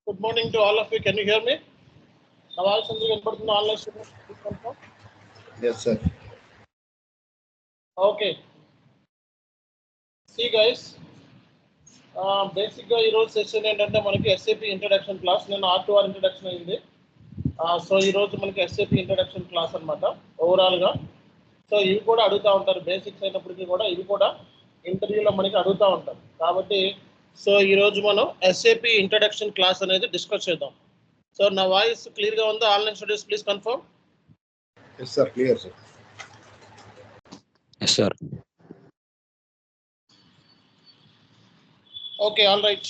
Good morning to all of you. Can you hear me? Nawaz Chandra Ganpathy, online students. Yes, sir. Okay. See guys, బేసిక్గా ఈరోజు session ఏంటంటే మనకి SAP introduction class. నేను R2R introduction అయింది. So ఈరోజు మనకి SAP introduction class అనమాట ఓవరాల్గా. సో ఇవి కూడా అడుగుతూ ఉంటారు, బేసిక్స్ అయినప్పటికీ కూడా ఇవి కూడా ఇంటర్వ్యూలో మనకి అడుగుతూ ఉంటారు. కాబట్టి సో ఈరోజు మనం ఎస్ఏపి ఇంట్రడక్షన్ క్లాస్ అనేది డిస్కస్ చేద్దాం. సో నా వాయిస్ క్లియర్గా ఉందా? Online students please confirm. Yes, sir. Clear, sir. Yes, sir. Okay, all right.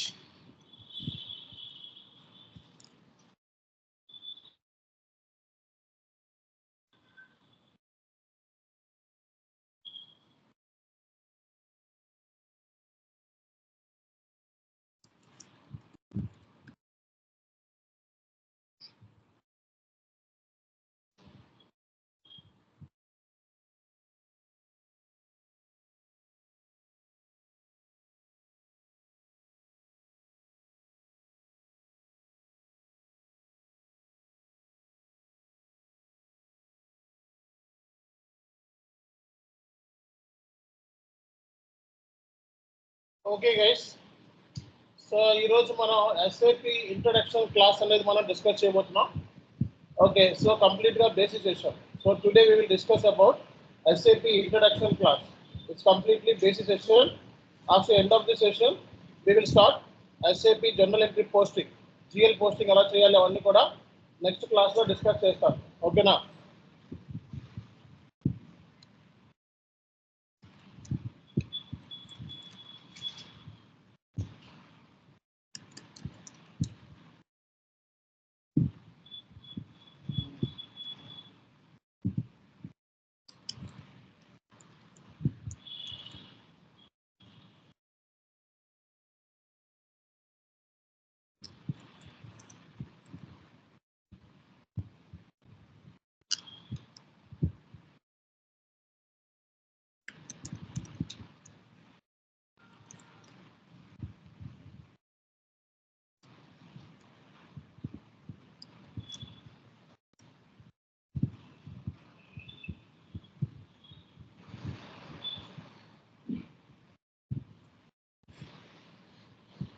Okay guys, so ఈరోజు మనం ఎస్ఏపి ఇంట్రడక్షన్ క్లాస్ అనేది మనం డిస్కస్ చేయబోతున్నాం. ఓకే, సో కంప్లీట్గా basic session. So today we will discuss about SAP introduction class. It's completely basic session. After end of the session we will start SAP general entry posting, GL posting ఎలా చేయాలి అవన్నీ కూడా next క్లాస్లో discuss చేస్తాం. ఓకేనా?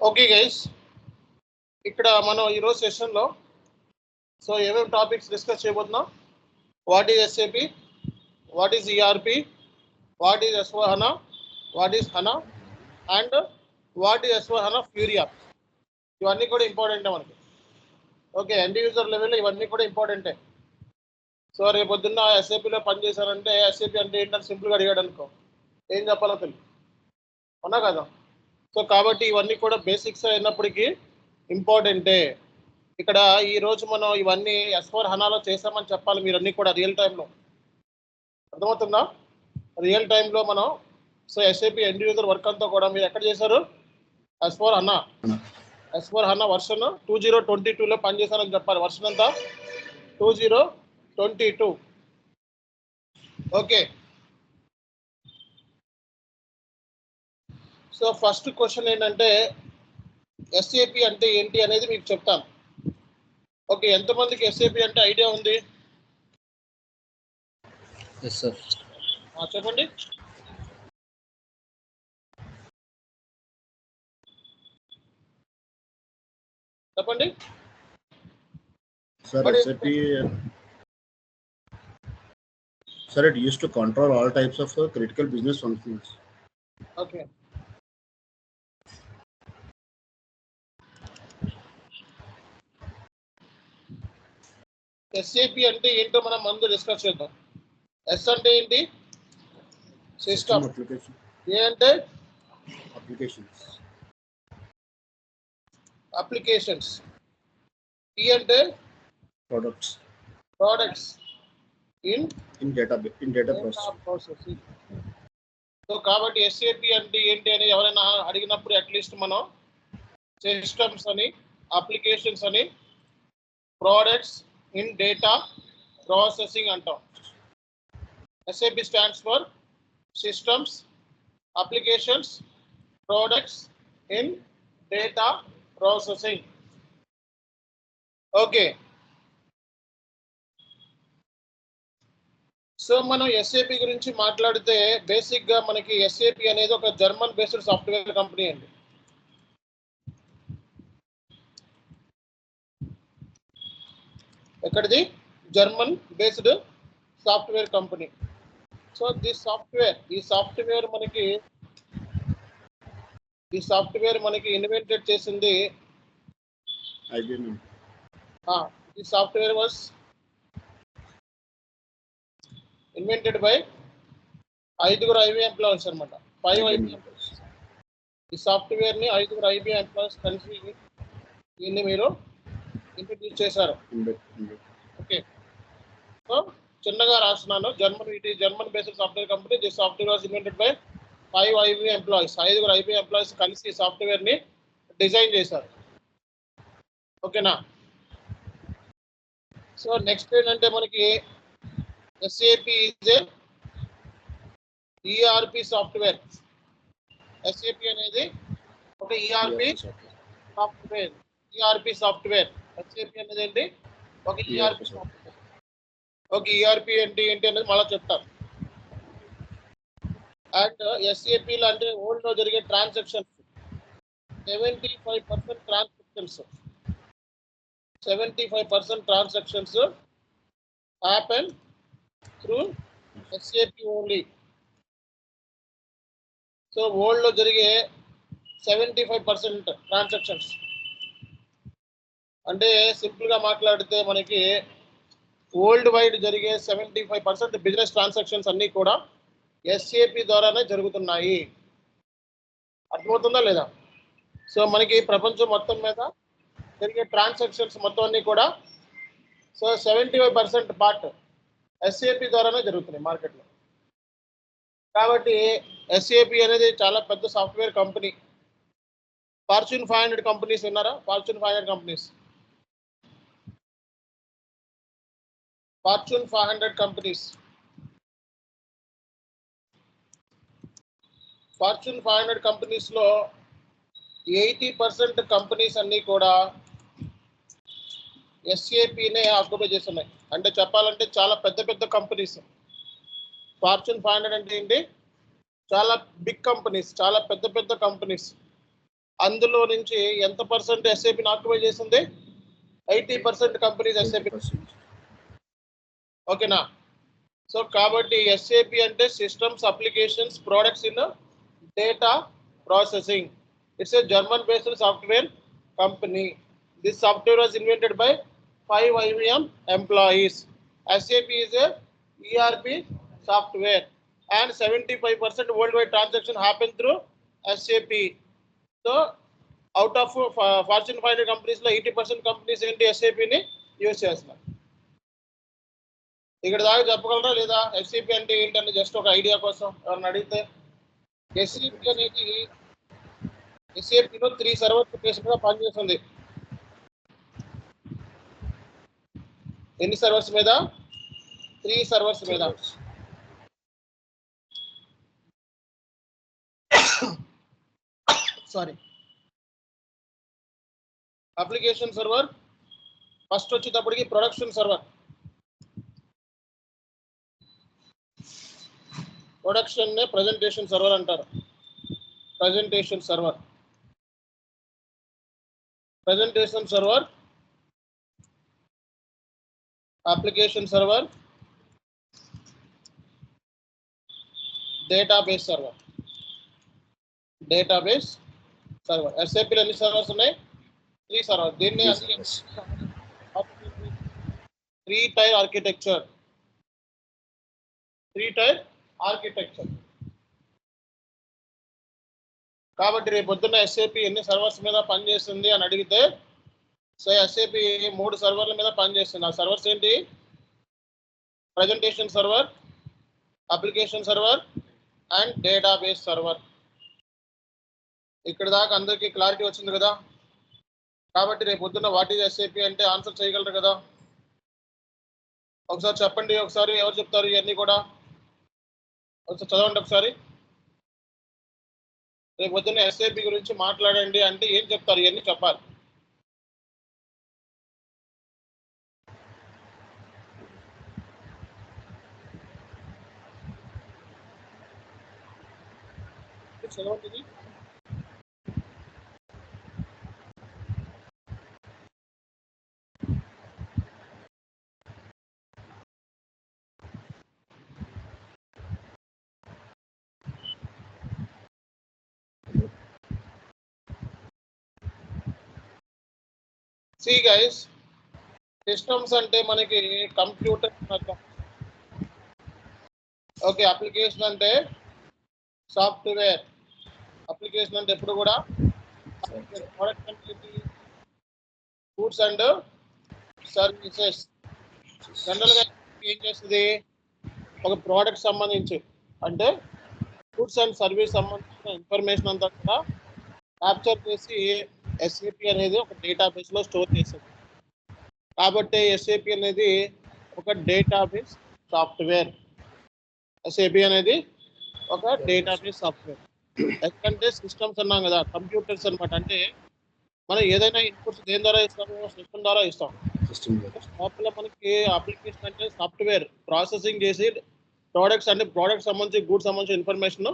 Okay guys, ఇక్కడ మనం ఈరోజు సెషన్లో సో ఏమేమి టాపిక్స్ డిస్కస్ చేయబోతున్నాం. What is SAP, what is ERP, what is S4HANA, what is HANA and what is S4HANA ఫ్యూరియా. ఇవన్నీ కూడా ఇంపార్టెంటే మనకి. ఓకే, ఎండ్ యూజర్ లెవెల్లో ఇవన్నీ కూడా ఇంపార్టెంటే. సో రేపు పొద్దున్న ఎస్ఏపిలో పనిచేశారంటే ఎస్ఏపి అంటే ఏంటని సింపుల్గా అడిగాడు అనుకో, ఏం చెప్పాలో తెలియదు, అవునా కదా? సో కాబట్టి ఇవన్నీ కూడా బేసిక్స్ అయినప్పటికీ ఇంపార్టెంటే. ఇక్కడ ఈరోజు మనం ఇవన్నీ S/4HANAలో చేసామని చెప్పాలి మీరన్నీ కూడా రియల్ టైంలో. అర్థమవుతుందా? రియల్ టైంలో మనం so SAP end user work అంతా కూడా మీరు ఎక్కడ చేశారు? S/4HANA వర్షన్ 2022లో పనిచేశారని చెప్పాలి. వర్షన్ అంతా 2022. ఓకే, సో ఫస్ట్ క్వశ్చన్ ఏంటంటే ఎస్ఏపి అంటే ఏంటి అనేది మీకు చెప్తాను. ఓకే, ఎంతమందికి ఎస్ఏపి అంటే ఐడియా ఉంది? Yes, sir. చెప్పండి. చెప్పండి. Sir, SAP. Sir, it used to control all types of critical business functions. Okay, SAP అంటే ఏంటో మనం ముందు డిస్కస్ చేద్దాం. ఎస్ అంటే ఏంటి? సిస్టమ్. Application. ఏ అంటే Applications. అప్లికేషన్స్. ఈ అంటే Products. Products. In data processing. Processing. So కాబట్టి ఎస్ఏపి అంటే ఏంటి అని ఎవరైనా అడిగినప్పుడు అట్లీస్ట్ మనం సిస్టమ్స్ అని, అప్లికేషన్స్ అని, ప్రోడక్ట్స్ ఇన్ డేటా ప్రాసెసింగ్ అంటాం. SAP stands for systems, applications, products in data processing. Okay, so మనం ఎస్ఏపి గురించి మాట్లాడితే బేసిక్ గా మనకి ఎస్ఏపి అనేది ఒక జర్మన్ బేస్డ్ సాఫ్ట్వేర్ కంపెనీ అండి. ఎక్కడిది? German based software company. So ఈ సాఫ్ట్వేర్ మనకి ఇన్వెంటెడ్ చేసింది. IBM. ఈ software was invented by 5 IBM employees అనమాట. 5 IBM ఎంప్లాయీస్. ఈ సాఫ్ట్వేర్ ని 5 IBM ఎంప్లాయీస్ కలిసి దీన్ని మీరు ఇంట్రడ్యూస్ చేశారు. ఓకే, సో చిన్నగా రాస్తున్నాను. German based software company. The software was invented by 5 IBM employees. 5 IBM employees కలిసి ఈ సాఫ్ట్వేర్ ని డిజైన్ చేశారు. ఓకేనా? సో నెక్స్ట్ ఏంటంటే మనకి SAP is ERP software. SAP అనేది ఒక ఈఆర్పి సాఫ్ట్వేర్. ఎస్ఏపి అనేది ఏంటి? ఒక ఈఆర్పి సాఫ్ట్వేర్. ఒక ఈఆర్పి ఏంటి అనేది మళ్ళీ చెప్తాను. అండ్ ఎస్ఏపిలో అంటే ఓల్డ్ లో జరిగే transactions 75% transactions happen through SAP only. So world లో జరిగే 75% ట్రాన్సాక్షన్స్ అంటే సింపుల్ గా మాట్లాడితే మనకి వరల్డ్ వైడ్ జరిగే 75% బిజినెస్ ట్రాన్సాక్షన్స్ అన్ని కూడా ఎస్ఏపి ద్వారానే జరుగుతున్నాయి. అర్థమవుతుందా లేదా? సో మనకి ప్రపంచం మొత్తం మీద జరిగే ట్రాన్సాక్షన్స్ మొత్తం అన్ని కూడా సో 75% పార్ట్ ఎస్ఏపి ద్వారానే జరుగుతున్నాయి మార్కెట్లో. కాబట్టి ఎస్ఏపి అనేది చాలా పెద్ద సాఫ్ట్వేర్ కంపెనీ. ఫార్చ్యూన్ 500 కంపెనీస్ ఉన్నారా? Fortune 500 companies. Fortune 500 companies. Fortune 500 companies లో 80% కంపెనీస్ అన్ని కూడా ఎస్ఏపినే ఆక్యుపై చేస్తున్నాయి. అంటే చెప్పాలంటే చాలా పెద్ద పెద్ద కంపెనీస్. ఫార్చ్యూన్ 500 అంటే ఏంటి? చాలా బిగ్ కంపెనీస్, చాలా పెద్ద పెద్ద కంపెనీస్. అందులో నుంచి ఎంత పర్సెంట్ ఎస్ఏపిని ఆక్యుపై చేసింది? 80% కంపెనీస్ ఎస్ఏపి. ఓకేనా? సో కాబట్టి ఎస్ఏపి అంటే systems, applications, products in data processing. It's a German based software company. This software was invented by 5 IBM employees. SAP is a ERP software and 75% worldwide transaction happen through SAP. So out of Fortune 500 companies లో 80% companies ఏంటి? SAP ని use చేస్తున్నారు. ఇక్కడ దాకా చెప్పగలరా లేదా? SAP అంటే ఏంటని జస్ట్ ఒక ఐడియా కోసం ఎవరిని అడిగితే. SAP అనేది SAPలో 3 సర్వర్స్ బేస్ మీద పనిచేస్తుంది. ఎన్ని సర్వర్స్ మీద? 3 సర్వర్స్ మీద. సారీ, అప్లికేషన్ సర్వర్ ఫస్ట్ వచ్చేటప్పటికి ప్రొడక్షన్ సర్వర్. ప్రొడక్షన్ నే ప్రెజెంటేషన్ సర్వర్ అంటారు. Presentation server application server, database server. ఎస్ఏపీలో ఎన్ని సర్వర్స్ ఉన్నాయి? 3 సర్వర్. దీన్ని 3 టైర్ ఆర్కిటెక్చర్. కాబట్టి రేపు పొద్దున్న ఎస్ఏపి ఎన్ని సర్వర్స్ మీద పనిచేస్తుంది అని అడిగితే సో ఎస్ఏపి 3 సర్వర్ల మీద పనిచేస్తుంది. ఆ సర్వర్స్ ఏంటి? Presentation server, application server and database server. ఇక్కడ దాకా అందరికీ క్లారిటీ వచ్చింది కదా? కాబట్టి రేపు పొద్దున్న వాట్ ఈజ్ ఎస్ఏపి అంటే ఆన్సర్ చేయగలరు కదా? ఒకసారి చెప్పండి. ఒకసారి ఎవరు చెప్తారు ఇవన్నీ కూడా? ఒకసారి చదవండి ఒకసారి. రేపు పొద్దున్న ఎస్ఏపి గురించి మాట్లాడండి అంటే ఏం చెప్తారు? ఇవన్నీ చెప్పాలి. చదవండి. See guys, సిస్టమ్స్ అంటే మనకి కంప్యూటర్ ఓకే, అప్లికేషన్ అంటే సాఫ్ట్వేర్. అప్లికేషన్ అంటే ఎప్పుడు కూడా ప్రోడక్ట్ అంటే గూడ్స్ అండ్ సర్వీసెస్. జనరల్గా ఏం చేస్తుంది, ఒక ప్రోడక్ట్ సంబంధించి అంటే గూడ్స్ అండ్ సర్వీస్ సంబంధించిన ఇన్ఫర్మేషన్ అంతా కూడా క్యాప్చర్ చేసి ఎస్ఏపి అనేది ఒక డేటాబేస్లో స్టోర్ చేస్తుంది. కాబట్టి ఎస్ఏపి అనేది ఒక డేటాబేస్ సాఫ్ట్వేర్. ఎస్ఏపి అనేది ఒక డేటాబేస్ సాఫ్ట్వేర్. ఎందుకంటే సిస్టమ్స్ అన్నాం కదా, కంప్యూటర్స్ అనమాట. అంటే మనం ఏదైనా ఇన్పుట్స్ దేని ద్వారా ఇస్తాము, సిస్టమ్ ద్వారా ఇస్తాం. లోపల మనకి అప్లికేషన్ అంటే సాఫ్ట్వేర్ ప్రాసెసింగ్ చేసి ప్రోడక్ట్స్ అంటే ప్రోడక్ట్ సంబంధించి గూడ్స్ సంబంధించిన ఇన్ఫర్మేషన్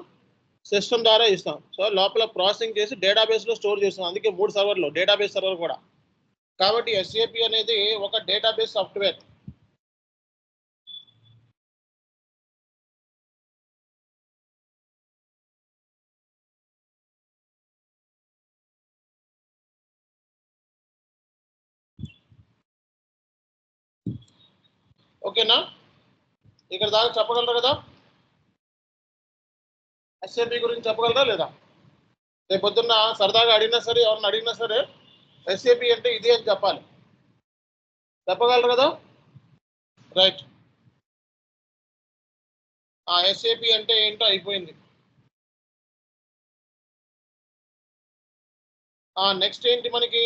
సిస్టమ్ ద్వారా ఇస్తాం. సో లోపల ప్రాసెసింగ్ చేసి డేటాబేస్లో స్టోర్ చేస్తాం. అందుకే 3 సర్వర్లు, డేటాబేస్ సర్వర్ కూడా. కాబట్టి ఎస్ఏపి అనేది ఒక డేటాబేస్ సాఫ్ట్వేర్. ఓకేనా, ఇక్కడ దాకా చెప్పగలరా కదా? ఎస్ఏపి గురించి చెప్పగలరా లేదా? రేపు పొద్దున్న సరదాగా అడిగినా సరే, ఎవరిని అడిగినా సరే ఎస్ఏపి అంటే ఇది అని చెప్పాలి. చెప్పగలరు కదా? రైట్. ఆ ఎస్ఏపి అంటే ఏంటో అయిపోయింది. నెక్స్ట్ ఏంటి మనకి?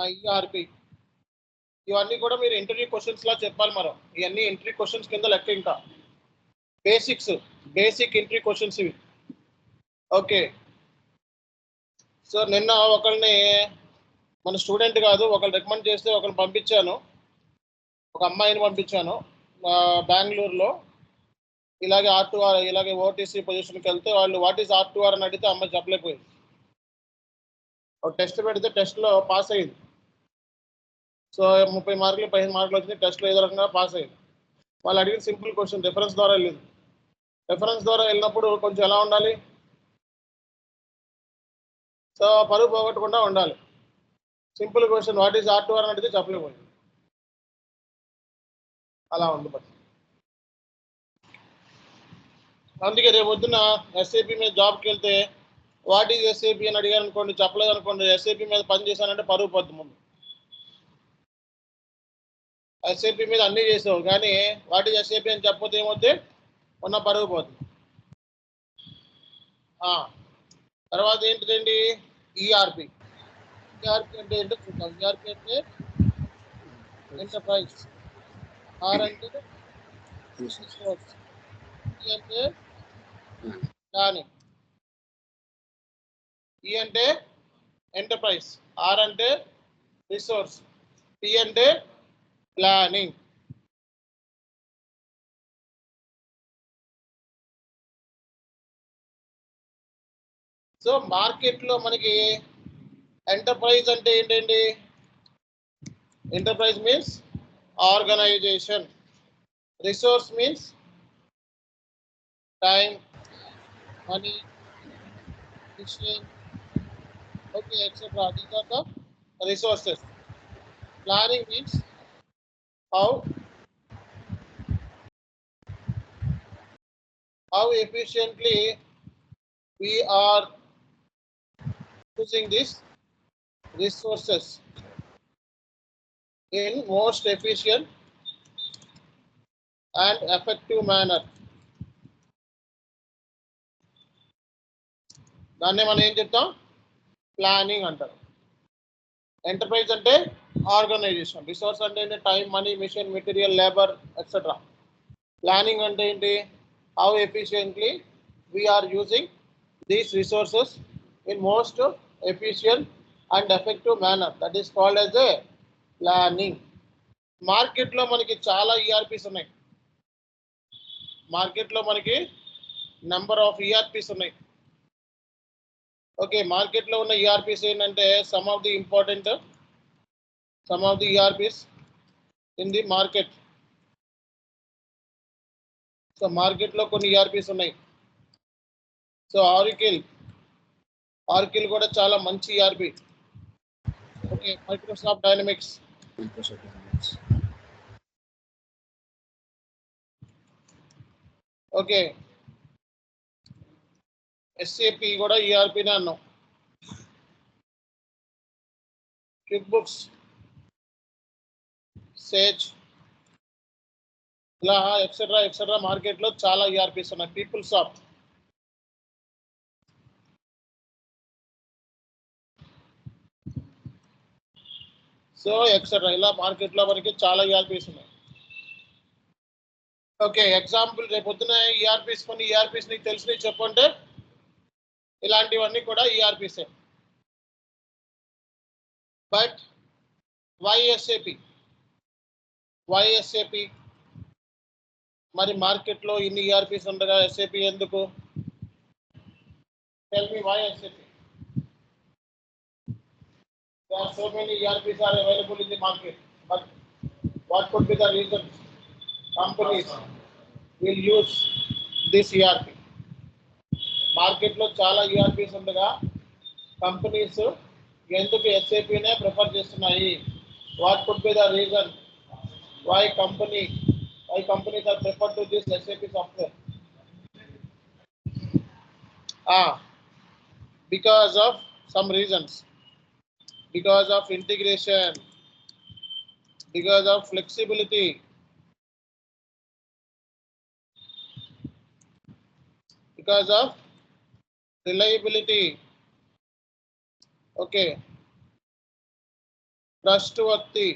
ఈఆర్పి. ఇవన్నీ కూడా మీరు ఇంటర్వ్యూ క్వశ్చన్స్ లా చెప్పాలి. మనం ఇవన్నీ ఇంటర్వ్యూ క్వశ్చన్స్ కింద లెక్క. ఇంకా బేసిక్ ఇంటర్వ్యూ క్వశ్చన్స్ ఇవి. ఓకే. సో నిన్న ఒకరిని, మన స్టూడెంట్ కాదు, ఒకరు రికమెండ్ చేస్తే ఒకరిని పంపించాను. ఒక అమ్మాయిని పంపించాను బెంగళూరులో. ఇలాగే R2R, ఇలాగే ఓటీసీ పొజిషన్కి వెళ్తే వాళ్ళు వాట్ ఈస్ R2R అని అడిగితే అమ్మాయి చెప్పలేకపోయింది. ఒక టెస్ట్ పెడితే టెస్ట్లో పాస్ అయ్యింది. సో 30 మార్కులు 15 మార్కులు వచ్చినాయి. టెస్ట్లో ఏదో రకంగా పాస్ అయ్యింది. వాళ్ళు అడిగిన సింపుల్ క్వశ్చన్, రిఫరెన్స్ ద్వారా వెళ్ళింది. రిఫరెన్స్ ద్వారా వెళ్ళినప్పుడు కొంచెం ఎలా ఉండాలి? సో పరుగు పోగొట్టకుండా ఉండాలి. Simple question what is R2R అని అడిగితే చెప్పలేకపోయింది. అలా ఉంది. బట్ అందుకే రేపు పొద్దున్న ఎస్ఏపి మీద జాబ్కి వెళ్తే వాట్ ఈజ్ ఎస్ఏపి అని అడిగారు అనుకోండి, చెప్పలేదు అనుకోండి, ఎస్ఏపి మీద పని చేశానంటే పరుగు పోద్ది. ముందు ఎస్ఏపి మీద అన్నీ చేసావు కానీ వాట్ ఈజ్ ఎస్ఏపి అని చెప్పకపోతే ఏమవుతుంది, ఉన్న పరుగు పోతుంది. తర్వాత ఏంటిదండి? ఈఆర్పి. ఈఆర్పి అంటే ఏంటో చూద్దాం. ఈఆర్పి అంటే ఎంటర్ప్రైజ్, ఆర్ అంటే రిసోర్స్, ఈ అంటే ప్లానింగ్. ఈ అంటే ఎంటర్ప్రైజ్, ఆర్ అంటే రిసోర్స్, పి అంటే ప్లానింగ్. సో మార్కెట్లో మనకి ఎంటర్ప్రైజ్ అంటే ఏంటండి? Enterprise means organization. Resource means time, money, machine, okay, etc. These are the resources. Planning means how efficiently we are using these resources in most efficient and effective manner. దాన్నే మనం ఏం చెప్తాం? Planning అంటారు. Enterprise అంటే organisation. Resource అంటే ఏంటి? Time, money, machine, material, labour, etcetera. Planning అంటే ఏంటి? How efficiently we are using these resources in most efficient and effective manner. That is called as a planning. మార్కెట్లో మనకి చాలా ఈఆర్పీస్ ఉన్నాయి. మార్కెట్లో మనకి నెంబర్ ఆఫ్ ఈఆర్పీస్ ఉన్నాయి. ఓకే, మార్కెట్లో ఉన్న ఈఆర్పీస్ ఏంటంటే some of the ERPs in the market. So మార్కెట్లో కొన్ని ఈఆర్పీస్ ఉన్నాయి. సో ఆర్కిల్ కూడా చాలా మంచి ERP. Okay, Microsoft Dynamics. Okay, SAP కూడా ఈఆర్పీనే అన్నాం. క్విక్ బుక్స్, సేజ్, ఇలా ఎక్సెట్రా మార్కెట్లో చాలా ఈఆర్పీస్ ఉన్నాయి. పీపుల్ సాఫ్ట్, సో ఎక్సెట్రా ఇలా మార్కెట్లో మనకి చాలా ఈఆర్పీస్ ఉన్నాయి. ఓకే, ఎగ్జాంపుల్ రేపు పొద్దున ఈఆర్పీస్ కొన్ని ఈఆర్పీస్ నీకు తెలిసినవి చెప్పంటే ఇలాంటివన్నీ కూడా ఈఆర్పీసే. బట్ వైఎస్ఏపి మరి మార్కెట్లో ఇన్ని ఈఆర్పీస్ ఉండగా ఎస్ఏపి ఎందుకు? Tell me why SAP? There are so many ERPs are available in the market, but what could be the reason companies will use this ERP? మార్కెట్లో చాలా ఈఆర్పీస్ ఉండగా కంపెనీస్ ఎందుకు ఎస్ఏపీనే ప్రిఫర్ చేస్తున్నాయి? What could be the reason why companies are preferred to this SAP software? Because of some reasons. Because of integration, because of flexibility, because of reliability, okay, trustworthy,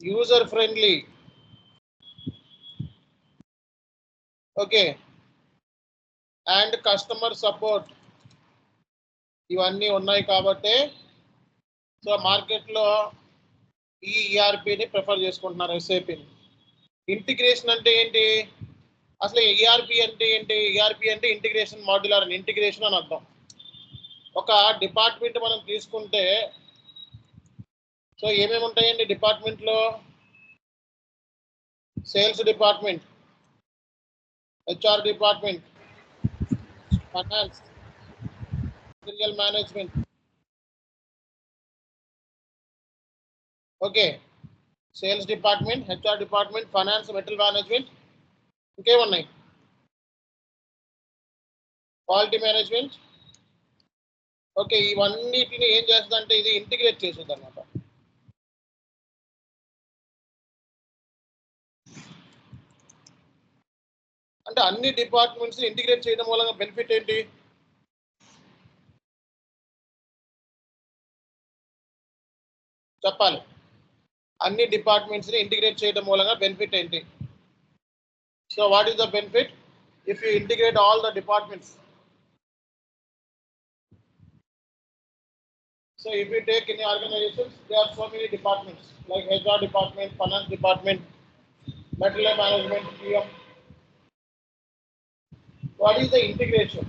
user friendly, okay, and customer support. ఇవన్నీ ఉన్నాయి కాబట్టి so మార్కెట్లో ఈ ఈఆర్పీని prefer చేసుకుంటున్నారు, ఎస్ఏపీని. Integration అంటే ఏంటి? అసలు ERP అంటే ఏంటి? ఈఆర్పీ అంటే ఇంటిగ్రేషన్ మాడ్యులర్ అని, ఇంటిగ్రేషన్ అని అర్థం. ఒక డిపార్ట్మెంట్ మనం తీసుకుంటే సో ఏమేమి ఉంటాయండి డిపార్ట్మెంట్లో? Sales department, HR department, finance, material management. Okay, sales department, HR department, finance, material management, ఇంకేమున్నాయి? Quality management. ఓకే, ఇవన్నిటిని ఏం చేస్తుందంటే ఇది ఇంటిగ్రేట్ చేస్తుంది అనమాట. అంటే అన్ని డిపార్ట్మెంట్స్ ఇంటిగ్రేట్ చేయడం వల్ల బెనిఫిట్ ఏంటి? చెప్పాలి. అన్ని డిపార్ట్మెంట్స్ని ఇంటిగ్రేట్ చేయడం మూలంగా బెనిఫిట్ ఏంటి? So what is the benefit if you integrate all the departments? So if you take any organizations, there are so many departments like HR department, finance department, material management, PM. What is the integration?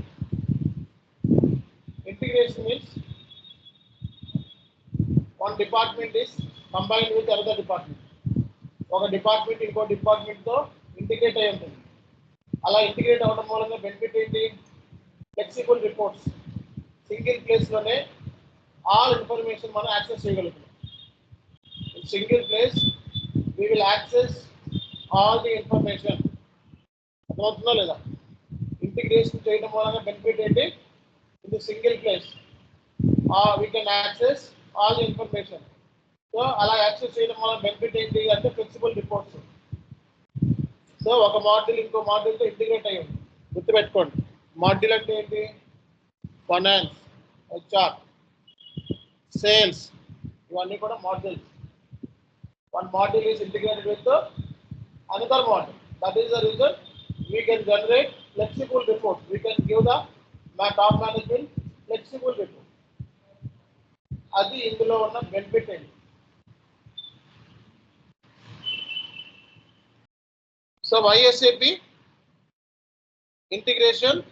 Integration means one department is combined with another department. ఒక department ఇంకో డిపార్ట్మెంట్తో integrate అయి ఉంటుంది. అలా integrate అవ్వడం మూలంగా benefit ఏంటి? Flexible reports, single ప్లేస్లోనే all information మనం యాక్సెస్ చేయగలుగుతాం. In single place we will access all the information. అర్థమవుతుందా లేదా? ఇంటిగ్రేషన్ చేయడం మూలంగా బెనిఫిట్ ఏంటి? In the single place we can access all the information. So అలా యాక్సెస్ చేయడం వల్ల బెనిఫిట్ ఏంటి అంటే ఫ్లెక్సిబుల్ రిపోర్ట్స్. సో ఒక మాడ్యూల్ ఇంకో మాడ్యూల్తో ఇంటిగ్రేట్ అయ్యి ఉంది. గుర్తుపెట్టుకోండి, మాడ్యూల్ అంటే ఏంటి? ఫైనాన్స్, హెచ్ఆర్, సేల్స్, ఇవన్నీ కూడా modules. One module is integrated with another module. That is the reason we can generate flexible report. We can give the top management flexible report. అది ఇందులో ఉన్న బెనిఫిట్ ఏంటి? So So why SAP? Integration.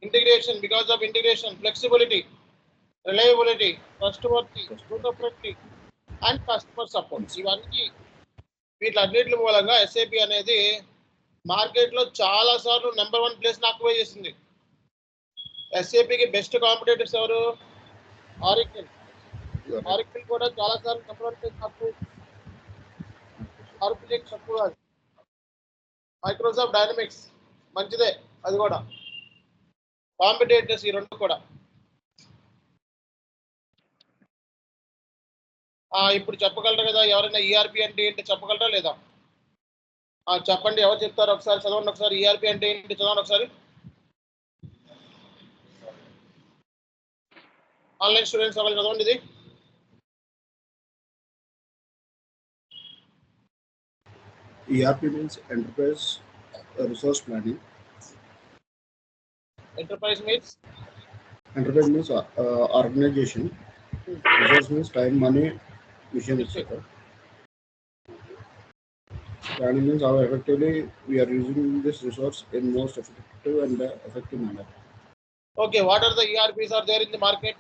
Integration, because of integration, flexibility, reliability, trustworthy, suitability, and customer support. ఇవన్నీ వీటిలన్నిటి మూలంగా SAP అనేది మార్కెట్లో చాలా సార్లు నెంబర్ 1 ప్లేస్ ఆక్యుపై చేసింది. ఎస్ఏపికి బెస్ట్ కాంపిటేటర్స్ ఎవరు? ఆరికిల్. ఆరికిల్ కూడా చాలా సార్లు నెంబర్ 1 ప్లేస్ ఆక్యుపై చేసింది. ఆరికిల్ తక్కువ కాదు. మైక్రోసాఫ్ట్ డైనమిక్స్ మంచిదే, అది కూడా కాంపిటేటర్స్ ఈ రెండు కూడా. ఇప్పుడు చెప్పగలరా కదా ఎవరైనా ఈఆర్పి అంటే ఏంటి చెప్పగలరా లేదా? చెప్పండి, ఎవరు చెప్తారు? ఒకసారి చదవండి, ఒకసారి ఈఆర్పి అంటే ఏంటి చదవండి ఒకసారి. ఆన్లైన్ స్టూడెంట్స్ ఎవరు చదవండి ఇది. ERP means enterprise resource planning. Enterprise means organization. Resource means time, money, mission, etc. Planning means how effectively we are using this resource in most effective and effective manner. Okay, what are the ERPs are there in the market?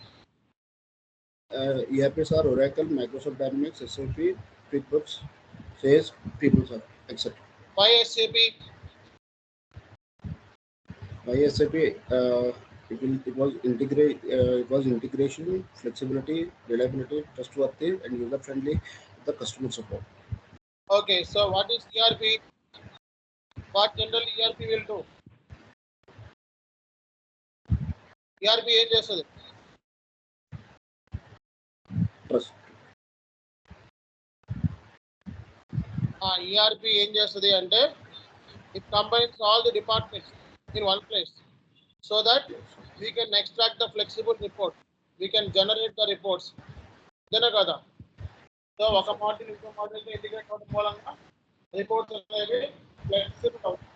ERPs are Oracle, Microsoft Dynamics, SAP, QuickBooks, Sage, PeopleSoft, etc. Why SAP? Why SAP? It was integration, flexibility, reliability, trustworthy, and user friendly with the customer support. Okay, so what is ERP? What generally ERP will do? ERP ఏం చేస్తుంది? Trust. ERP ఏం చేస్తుంది అంటే it combines all the departments in one place so that we can extract the flexible report, we can generate the reports. ఇదేనా కదా? So ఒక model ఇంకో మోడల్తో ఇంటిగ్రేట్ అవడం మూలంగా రిపోర్ట్స్ అనేవి ఫ్లెక్సిబుల్ అవుతాయి.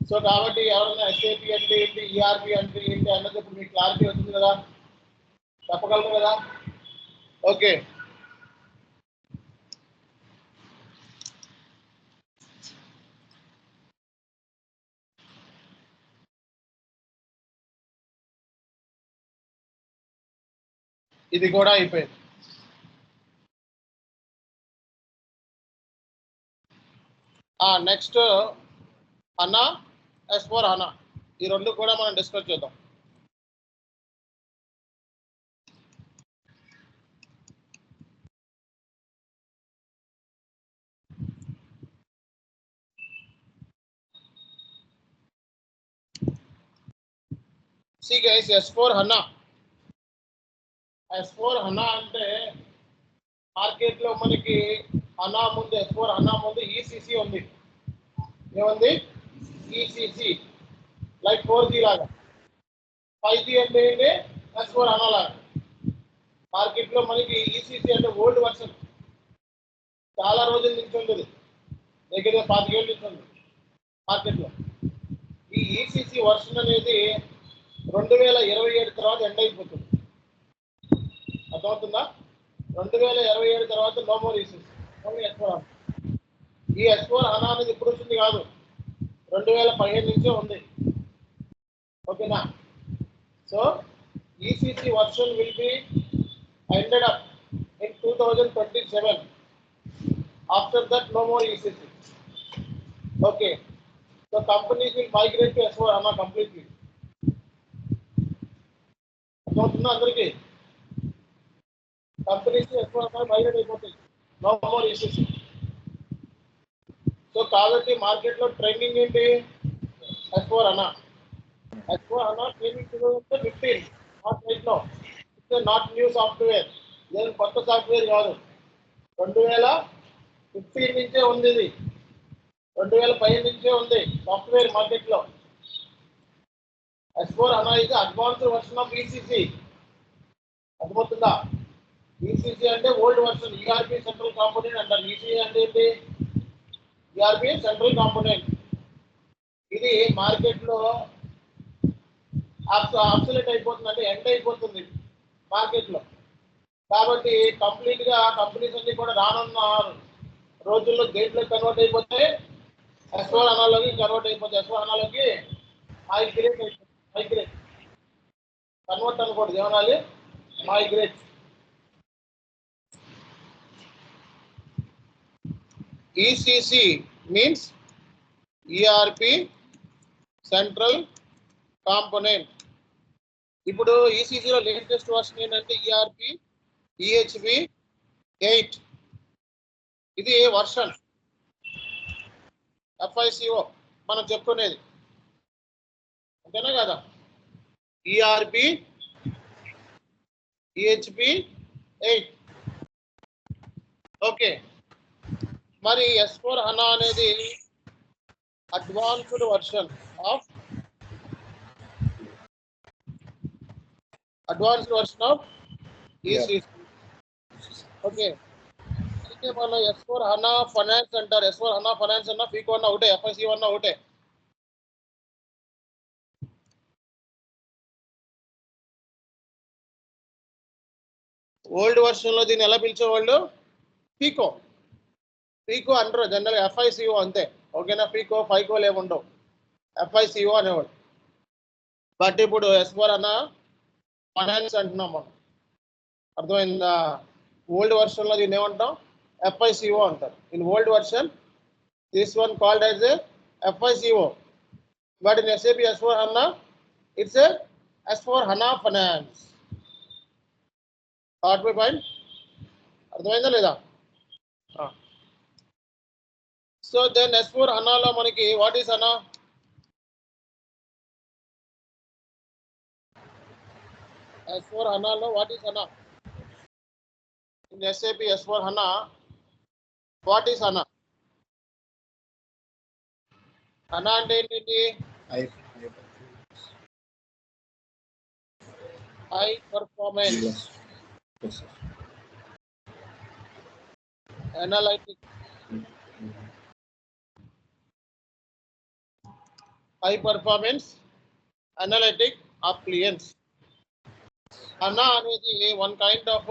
సో కాబట్టి ఎవరైనా ఎస్ఏపి అంటే ఏంటి, ఈఆర్పి అంటే ఏంటి అన్నది ఇప్పుడు మీకు క్లారిటీ వచ్చింది కదా, చెప్పగలరు కదా? ఓకే, ఇది కూడా అయిపోయింది. నెక్స్ట్ అన్నా, S4 HANA, ఈ రెండు కూడా మనం డిస్కస్ చేద్దాం. See guys, S4 HANA అంటే మార్కెట్లో మనకి HANA ముందు, S4 HANA ముందు ECC ఉంది. ఏముంది? ECC, లైక్ 4G లాగా. 5G అంటే ఏంటి? S4 HANA లాగా. మార్కెట్లో మనకి ECC అంటే ఓల్డ్ వర్షన్, చాలా రోజుల నుంచి ఉంటుంది, దగ్గర 25 ఏళ్ళ నుంచి ఉంది మార్కెట్లో. ఈ ECC వర్షన్ అనేది 2027 తర్వాత ఎండ్ అయిపోతుంది. అర్థమవుతుందా? 2027 తర్వాత no more ECC, only S4 HANA. ఈ S4 HANA అనేది ఇప్పుడు వచ్చింది కాదు, 2015 నుంచే ఉంది. ఓకేనా? So ECC version will be ended up in 2027. After that no more ECC. Okay, so companies will migrate to S4 HANA completely. అర్థమవుతుందా అందరికీ? కంపెనీస్ S4 HANA మైగ్రేట్ అయిపోతాయి, నో మోర్ ECC. సో కాబట్టి మార్కెట్లో ట్రెండింగ్ ఏంటి? S4 HANA. S4 HANA trending 2015, not right now. It's not new software, ఇది కొత్త software కాదు, 2015 నుంచే ఉంది, ఇది 2015 నుంచే ఉంది సాఫ్ట్వేర్ మార్కెట్లో. S4 HANA ఇది అడ్వాన్స్డ్ వర్షన్ ఆఫ్ ECC. అర్థమవుతుందా? ECC అంటే old version, ERP central component అంటారు. ECC అంటే ఏంటి? ERP central component. ఇది మార్కెట్లో అబ్సల్యూట్ అయిపోతుంది, అంటే ఎండ్ అయిపోతుంది మార్కెట్లో. కాబట్టి కంప్లీట్గా కంపెనీస్ అన్ని కూడా రానున్న రోజుల్లో దేంట్లో కన్వర్ట్ అయిపోతే S4 అనాలోకి కన్వర్ట్ అయిపోతే S4 అనాలోకి మైగ్రేట్ అయిపోతుంది. మైగ్రేట్ కన్వర్ట్ అనుకోండి, ఏమనాలి? Migrate. ECC means ERP central component. ఇప్పుడు ఈసీసీలో లేటెస్ట్ వర్షన్ ఏంటంటే ERP EHV 8. ఇది వర్షన్ FICO మనం చెప్పుకునేది, అంతేనా కదా? ERP EHV 8. ఓకే, మరి S4 HANA అనేది advanced version of ECC. Okay, అయితే మనం S4 HANA ఫైనాన్స్ అంటారు. S4 HANA ఫైనాన్స్ అన్న FICO అన్న ఒకటే, FICO అన్న ఒకటే. ఓల్డ్ వర్షన్ లో దీన్ని ఎలా పిలిచేవాళ్ళు? FICO అంటారు జనరల్, FICO అంతే. ఓకేనా? FICO లేవుండవు, FICO అనేవాడు. బట్ ఇప్పుడు S4 HANA ఫైనాన్స్ అంటున్నాం మనం, అర్థమైందా? ఓల్డ్ వర్షన్ లో దీన్ని ఏమంటాం? FICO అంటారు. In old version this one called as FICO, but in SAP S4 HANA it's S4 HANA finance. Thought my point అర్థమైందా లేదా? సో దెన్ S4 HANA లో మనకి what is HANA? S4 HANA లో what is HANA? In SAP S4 HANA, what is HANA? HANA అంటే ఏంటి? High performance analytics. High performance analytic appliances. HANA అనేది one kind of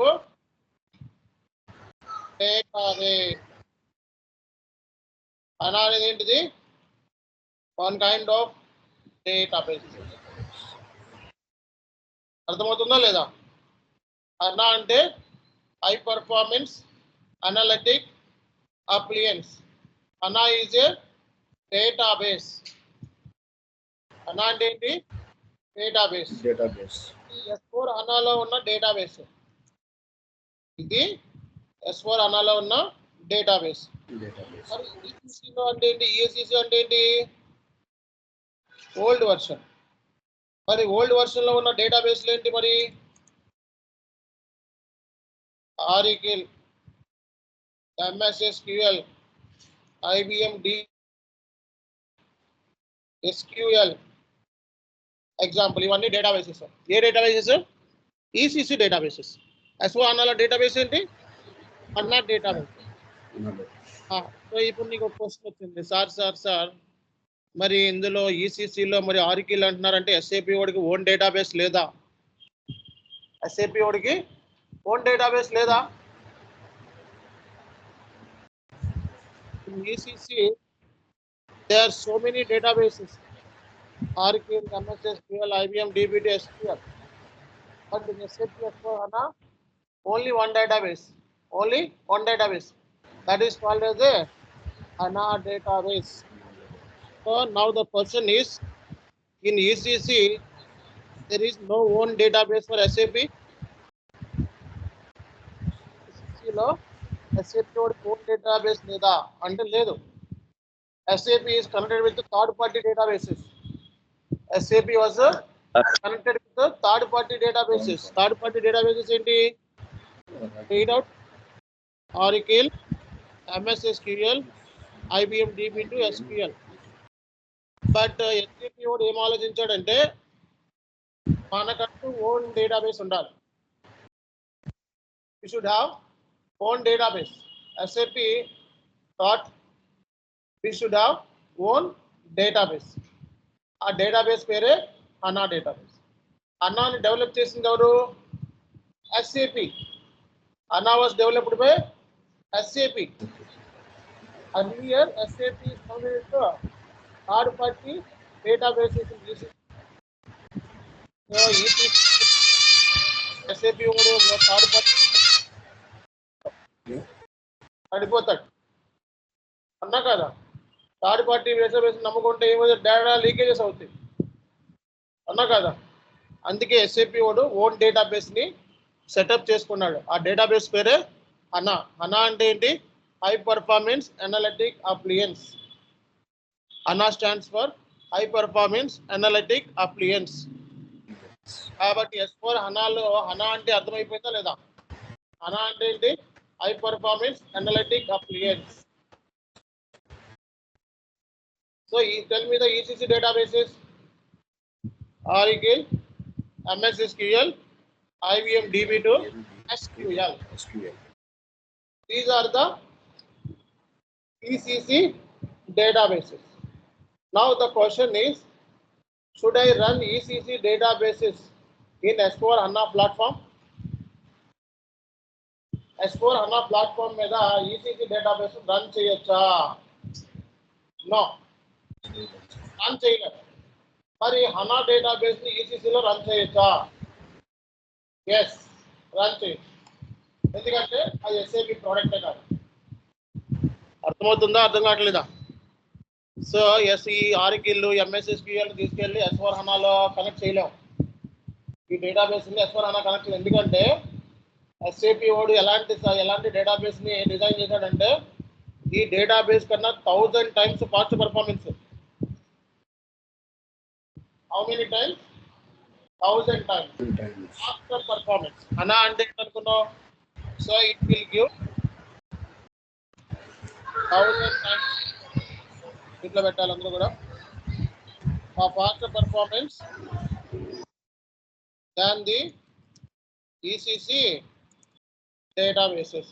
database. HANA అనేది ఏంటిది? One kind of database. అర్థమవుతుందా లేదా? HANA అంటే high performance analytic appliances. HANA is a database. HANA అంటే ఏంటి? డేటాబేస్. S4 HANA లో ఉన్న డేటాబేస్. ఇది S4 HANA లో ఉన్న డేటాబేస్. మరి ECC లో అంటే ఏంటి? ECC అంటే ఏంటి? Old version. మరి ఓల్డ్ వర్షన్ లో ఉన్న డేటాబేస్లు ఏంటి మరి? Oracle, MS SQL, IBM SQL example. ఇవన్నీ డేటాబేసెస్. ఏ databases? ECC databases. S4 HANA లో డేటాబేస్ ఏంటి? HANA database. సో ఇప్పుడు నీకు ఒక క్వశ్చన్ వచ్చింది, సార్ మరి ఇందులో ఈసీసీలో మరి ఆరికిల్ అంటున్నారంటే SAP వాడికి ఓన్ డేటాబేస్ లేదా? SAP వాడికి ఓన్ డేటాబేస్ లేదా? In ECC there are so many databases, Oracle, MS SQL, IBM DBT, SQL. But in SAP S4 HANA only one database. That is called as a HANA database. So now the question is, in ECC there is no own database for SAP. ECC లో SAP own database లేదా అంటే లేదు. SAP is connected with the third party databases. SAP was connected with the third party databases. Third party databases ఏంటి? Read out Oracle, MS SQL, IBM DB2 SQL. But SAP వాడు ఏం ఆలోచించాడంటే మనకంటూ own database ఉండాలి. We should have own database. SAP thought we should have own database. ఆ database పేరే HANA database. హనాని develop చేసింది ఎవరు? SAP. HANA was developed by SAP. Earlier, SAP is founded with third-party databases in ECC. So, SAP third-party పడిపోతాడు అన్నా కదా. Third party database నమ్ముకుంటే ఏమో data leakages అవుతాయి అన్నా కదా. అందుకే SAP వాడు ఓన్ డేటాబేస్ని సెటప్ చేసుకున్నాడు. ఆ డేటాబేస్ పేరే HANA. HANA అంటే ఏంటి? High performance analytic appliances. HANA stands for high performance analytic appliances. కాబట్టి S4 HANAలో HANA అంటే అర్థమైపోయిందా లేదా? HANA అంటే ఏంటి? High performance analytic appliances. So tell me the ECC databases: Oracle, MS SQL, IBM DB2, SQL. These are the ECC databases. Now the question is, should I run ECC databases in S4 HANA platform? S4 HANA platform మీద ECC database run చేయొచ్చా? No. Run చేయలేదు. మరి HANA database ని ECC లో run చేయొచ్చా? Yes, run చేయొచ్చు. ఎందుకంటే అది SAP ప్రోడక్టే కాదు. అర్థమవుతుందా? అర్థం కావట్లేదా? సో ఈ ఆర్కిల్ MS SQL తీసుకెళ్ళి S4 HANAలో కనెక్ట్ చేయలేం. ఈ డేటాబేస్ ని S4 HANA కనెక్ట్ చేయలేం. ఎందుకంటే SAP వాడు ఎలాంటి డేటాబేస్ ని డిజైన్ చేశాడంటే ఈ డేటాబేస్ కన్నా 1000 times fast performance. How many times? 1000 times faster performance. HANA అంటే ఏంటనుకున్నావు? So it will give 1000 times. ఇట్లా పెట్టాలి అందరూ కూడా. ఆ faster performance than the ECC databases.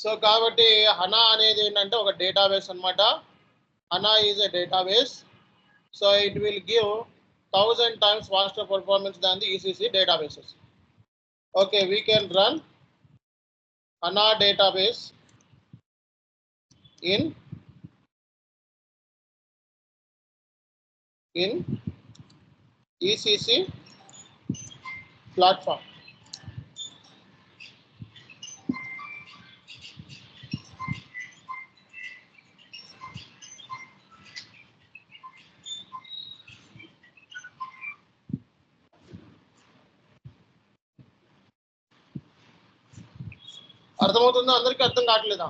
So కాబట్టి HANA అనేది ఏంటంటే ఒక డేటాబేస్ అన్నమాట. HANA is a database, so it will give 1000 times faster performance than the ECC databases. Okay, we can run HANA database in ECC platform. అర్థమవుతుందా? అందరికీ అర్థం కావట్లేదా?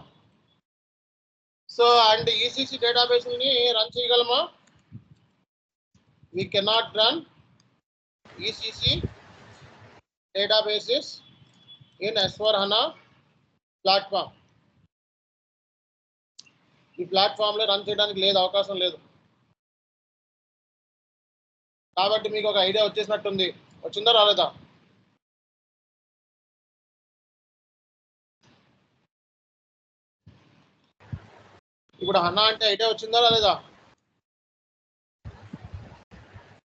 So and ECC database ని రన్ చేయగలమా? We cannot run ECC databases in S4 HANA platform. ఈ platform లో run చేయడానికి లేదు, అవకాశం లేదు. కాబట్టి మీకు ఒక ఐడియా వచ్చేసినట్టుంది. వచ్చిందా రాలేదా? ఇప్పుడు HANA అంటే ఐడియా వచ్చిందా రాలేదా?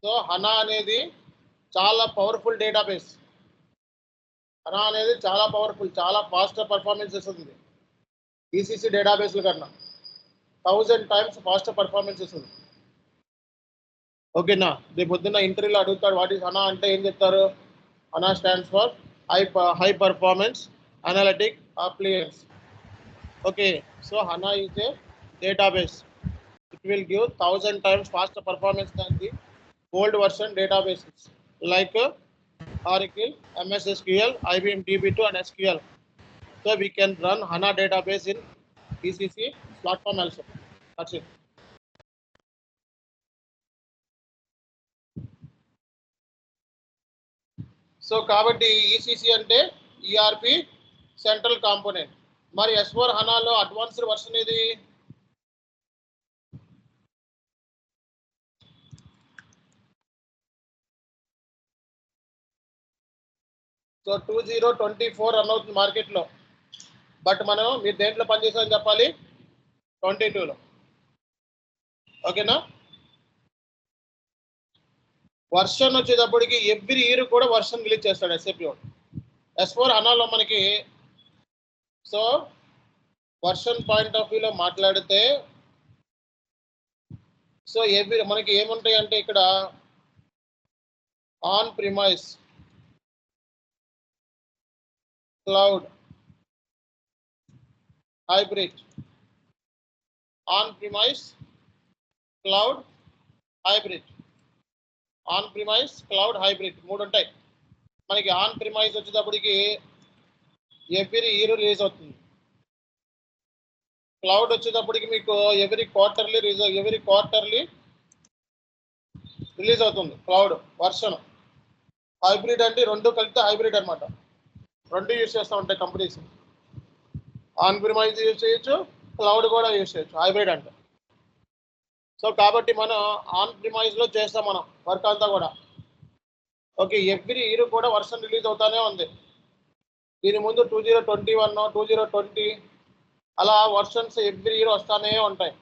సో HANA అనేది చాలా పవర్ఫుల్ డేటాబేస్. HANA అనేది చాలా పవర్ఫుల్, చాలా ఫాస్ట్ పర్ఫార్మెన్స్ ఇస్తుంది ECC డేటాబేస్ల కన్నా. 1000 times ఫాస్ట్ పర్ఫార్మెన్స్ ఇస్తుంది. ఓకేనా? రేపు పొద్దున్న ఇంటర్వ్యూలో అడుగుతాడు వాట్ ఈస్ HANA అంటే ఏం చెప్తారు? HANA stands for high performance analytic appliances. Okay, so HANA is a database. It will give 1000 times faster performance than the old version databases like Oracle, MS SQL, IBM DB2 and SQL. So we can run HANA database in ECC platform also. That's it. So కాబట్టి ECC అంటే ERP central component. మరి S4 HANAలో advanced version ఇది so 2024 run అవుతుంది మార్కెట్లో. But మనం మీరు దేంట్లో పనిచేసామని చెప్పాలి? 22లో. ఓకేనా? వర్షన్ వచ్చేటప్పటికి ఎవ్రీ ఇయర్ కూడా వర్షన్ రిలీజ్ చేస్తాడు ఎస్ఏపి వాడు. S4 హనాలో మనకి సో వర్షన్ పాయింట్ ఆఫ్ వ్యూలో మాట్లాడితే సో మనకి ఏముంటాయి అంటే ఇక్కడ on premise, cloud, hybrid, on premise, cloud, hybrid, on premise, cloud, hybrid 3 ఉంటాయి మనకి. ఆన్ ప్రిమైస్ వచ్చేటప్పటికి ఎవ్రీ ఇయర్ రిలీజ్ అవుతుంది. క్లౌడ్ వచ్చేటప్పటికి మీకు ఎవ్రీ క్వార్టర్లీ రిలీజ్ అవుతుంది క్లౌడ్ వర్షన్. హైబ్రిడ్ అంటే 2 కలిపితే హైబ్రిడ్ అనమాట. 2 యూజ్ చేస్తూ ఉంటాయి కంపెనీస్. ఆన్ ప్రిమైజ్ యూజ్ చేయొచ్చు, క్లౌడ్ కూడా యూజ్ చేయొచ్చు హైబ్రిడ్ అంటే. సో కాబట్టి మనం ఆన్ ప్రిమైజ్లో చేస్తాం మనం వర్క్ అంతా కూడా. ఓకే, ఎవ్రీ ఇయర్ కూడా వర్షన్ రిలీజ్ అవుతానే ఉంది. దీని ముందు 2021, 2020 అలా వర్షన్స్ ఎవ్రీ ఇయర్ వస్తానే ఉంటాయి.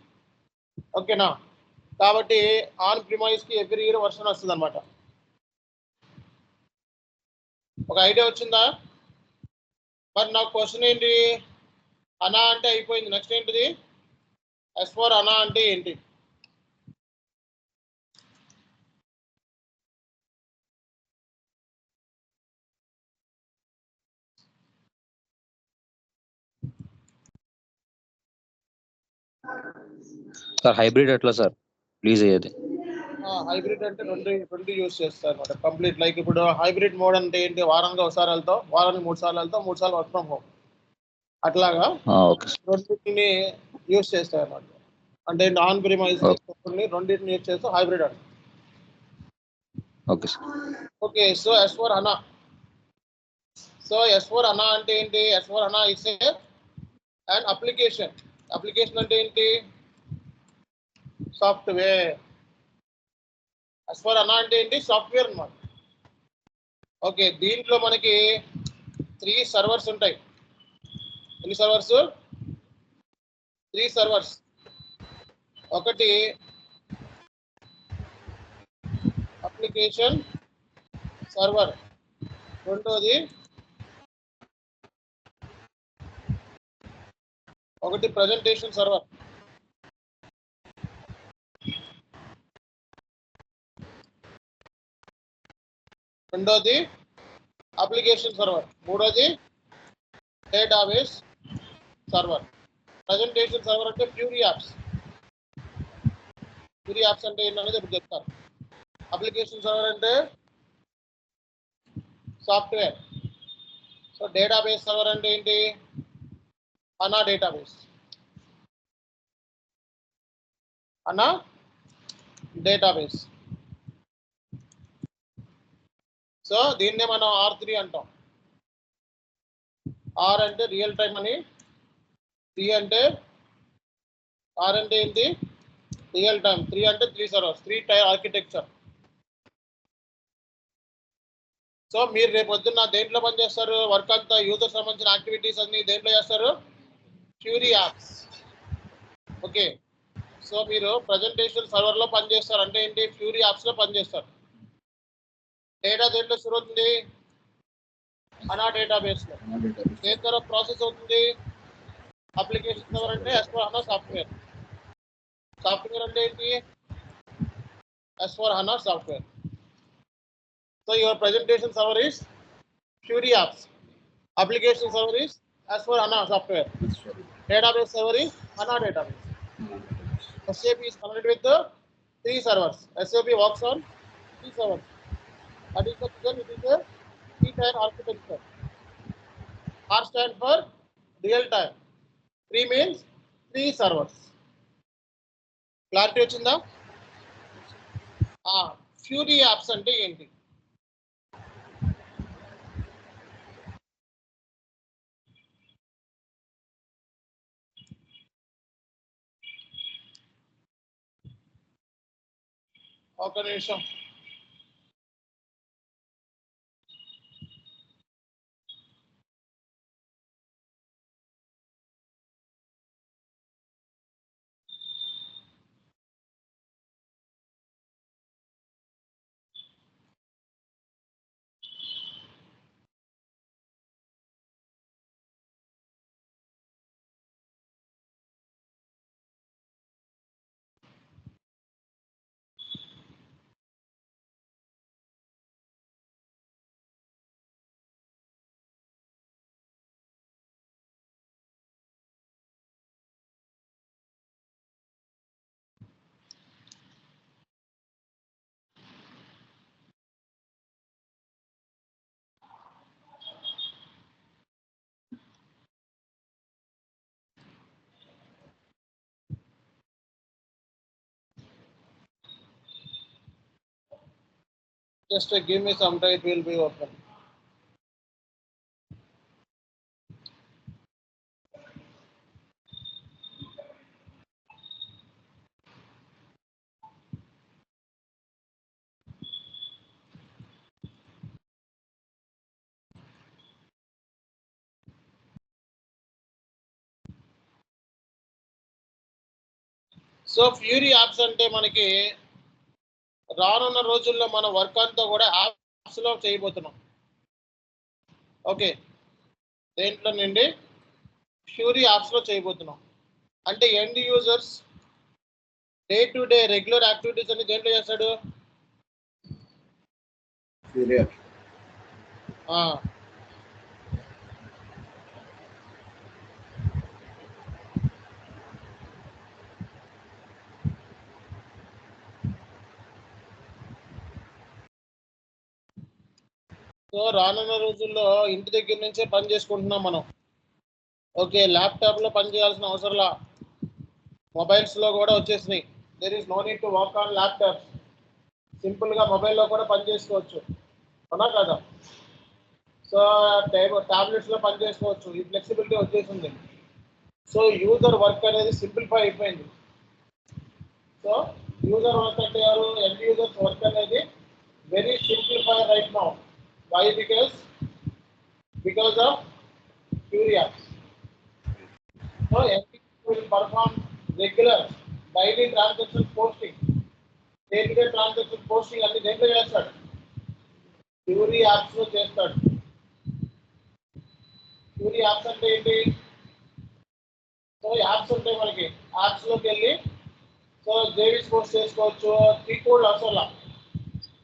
ఓకేనా, కాబట్టి ఆన్ ప్రిమైజ్కి ఎవ్రీ ఇయర్ వర్షన్ వస్తుంది అనమాట. ఒక ఐడియా వచ్చిందా? మరి నాకు క్వశ్చన్ ఏంటి, అనా అంటే అయిపోయింది, నెక్స్ట్ ఏంటిది S4 అనా అంటే ఏంటి? సార్ హైబ్రిడ్ ఎట్లా సార్ ప్లీజ్ అయ్యేది? హైబ్రిడ్ అంటే రెండు యూజ్ చేస్తారు అనమాట కంప్లీట్. లైక్ ఇప్పుడు హైబ్రిడ్ మోడ్ అంటే ఏంటి, వారానికి ఒకసారి వెళ్తాం, వారానికి 3 సార్లు వెళ్తాం, 3 సార్లు వర్క్ ఫ్రమ్ హోమ్, అట్లాగా రెండింటిని యూజ్ చేస్తారు అనమాట. అంటే ఆన్ ప్రిమైజ్ రెండింటిని యూజ్ చేస్తూ హైబ్రిడ్ అంటే. Okay sir. Okay, so S4 HANA. So S4 HANA అంటే ఏంటి? S4 HANA is and application. Application అంటే ఏంటి? సాఫ్ట్వేర్. S4 హనా అంటే ఏంటి? సాఫ్ట్వేర్ అన్నమాట. ఓకే, దీంట్లో మనకి 3 సర్వర్స్ ఉంటాయి. ఎన్ని సర్వర్స్? 3 సర్వర్స్. ఒకటి అప్లికేషన్ సర్వర్, రెండోది ఒకటి ప్రజెంటేషన్ సర్వర్, రెండోది అప్లికేషన్ సర్వర్, మూడోది డేటాబేస్ సర్వర్. ప్రజెంటేషన్ సర్వర్ అంటే ఫ్యూరీ యాప్స్. ఫ్యూరీ యాప్స్ అంటే ఏంటనేది ఇప్పుడు చెప్తాను. అప్లికేషన్ సర్వర్ అంటే సాఫ్ట్వేర్. సో డేటాబేస్ సర్వర్ అంటే ఏంటి? హనా డేటాబేస్. హనా డేటాబేస్. సో దీన్నే మనం R3 అంటాం. ఆర్ అంటే రియల్ టైం అని, త్రీ అంటే ఆర్ అంటే ఏంటి? Real time. 3 అంటే 3 సర్వర్స్, 3 టైర్ ఆర్కిటెక్చర్. సో మీరు రేపు పొద్దున్న దేంట్లో పని చేస్తారు? వర్క్ అంతా యూజర్ సంబంధించిన యాక్టివిటీస్ అన్ని దేంట్లో చేస్తారు? Fury apps. ఓకే, సో మీరు ప్రజెంటేషన్ సర్వర్లో పనిచేస్తారు అంటే ఏంటి? ఫ్యూరీ యాప్స్లో పనిచేస్తారు. డేటా దేంట్లో స్టోర్ అవుతుంది? హనా డేటాబేస్లో. దేని ద్వారా ప్రాసెస్ అవుతుంది? అప్లికేషన్ సర్వర్ అంటే S4 హనా సాఫ్ట్వేర్. సాఫ్ట్వేర్ అంటే ఏంటి? S4 HANA software. So your presentation server is Fury apps. Application server is S4 HANA software. Database server is HANA database. SAP is connected with the 3 servers. SAP works on 3 servers. That is the reason it is a 3-tier architecture. R stands for real time. 3 means 3 servers. Clarity వచ్చిందా? Fury apps అంటే ఏంటి? ఒక నిమిషం. Just give me some time, it will be open. So fury apps అంటే మనకి రానున్న రోజుల్లో మన వర్క్ అంతా కూడా యాప్స్ లో చేయబోతున్నాం. ఓకే, దేంట్లో నుండి ఫ్యూరీ యాప్స్ లో చేయబోతున్నాం. అంటే end users day to day regular activities అన్ని దేంట్లో చేస్తాడు? Fury app. సో రానున్న రోజుల్లో ఇంటి దగ్గర నుంచే పని చేసుకుంటున్నాం మనం. ఓకే, ల్యాప్టాప్ లో పని చేయాల్సిన అవసరంలా, మొబైల్స్ లో కూడా వచ్చేసినాయి. There is no need to work on laptop. Simple గా మొబైల్లో కూడా పని చేసుకోవచ్చు, అవునా కదా? సో టాబ్లెట్స్ లో పని చేసుకోవచ్చు, ఈ ఫ్లెక్సిబిలిటీ వచ్చేసింది. సో యూజర్ వర్క్ అనేది సింప్లిఫై అయిపోయింది. సో యూజర్ వర్క్ అంటే ఎవరు? ఎండ్ యూజర్స్ వర్క్ అనేది very simplify right now. Why? Because of Fury apps. So NPC will perform regular daily transaction posting, day-to-day transaction posting అన్ని దేంట్లో చేస్తాడు? Fury apps లో చేస్తాడు. Fury apps అంటే ఏంటి? సో యాప్స్ ఉంటాయి మనకి, యాప్స్ లోకి వెళ్ళి సో జేవీస్ పోస్ట్ చేసుకోవచ్చు. కీ కోడ్ అవసరంలా,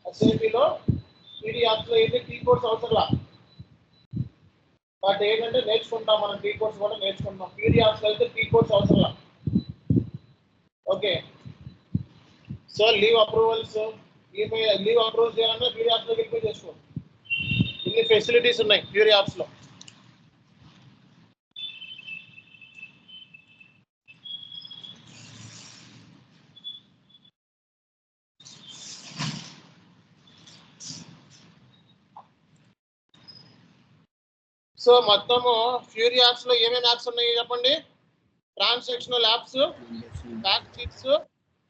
ఎస్ఏపీలో Fury apps లో ఏంటి కీ కోడ్స్ అవసరంలా. బట్ ఏంటంటే నేర్చుకుంటాం మనం, కీ కోడ్స్ కూడా నేర్చుకుంటాం. Fury apps అయితే కీ కోడ్స్ అవసరంలా. Okay, so leave approvals, leave approval చేయాలన్నా Fury apps లో క్లిక్ చేసుకో. ఇన్ని ఫెసిలిటీస్ ఉన్నాయి Fury apps లో. సో మొత్తము Fury యాప్స్ లో ఏమేమి యాప్స్ ఉన్నాయి చెప్పండి? Transactional apps, fact sheets,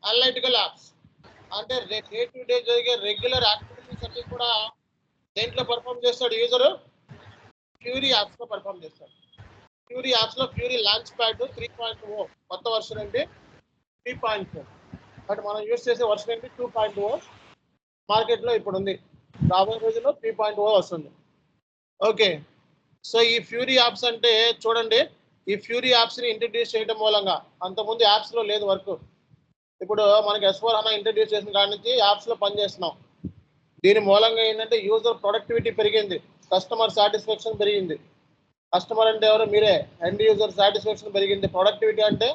analytical apps. అంటే డే టు డే జరిగే రెగ్యులర్ యాక్టివిటీస్ అన్ని కూడా దేంట్లో పర్ఫామ్ చేస్తాడు యూజర్? Fury యాప్స్ లో పర్ఫామ్ చేస్తాడు. Fury యాప్స్ లో Fury లాంచ్ ప్యాడ్ 3.0 కొత్త వర్షన్ అంటే 3.4, బట్ మనం యూజ్ చేసే వర్షన్ ఏంటి 2.0 మార్కెట్ లో ఇప్పుడు ఉంది. రాబోయే రోజుల్లో 3.0 వస్తుంది. ఓకే, సో ఈ Fury యాప్స్ అంటే చూడండి, ఈ Fury యాప్స్ ని ఇంట్రడ్యూస్ చేయడం మూలంగా, అంతకుముందు యాప్స్ లో లేదు వర్క్. ఇప్పుడు మనకి S/4HANA ఇంట్రడ్యూస్ చేసిన కాడి నుంచి యాప్స్ లో పనిచేస్తున్నాం. దీని మూలంగా ఏంటంటే యూజర్ ప్రొడక్టివిటీ పెరిగింది, కస్టమర్ సాటిస్ఫాక్షన్ పెరిగింది. కస్టమర్ అంటే ఎవరు? మీరే. ఎండ్ యూజర్ సాటిస్ఫాక్షన్ పెరిగింది. ప్రొడక్టివిటీ అంటే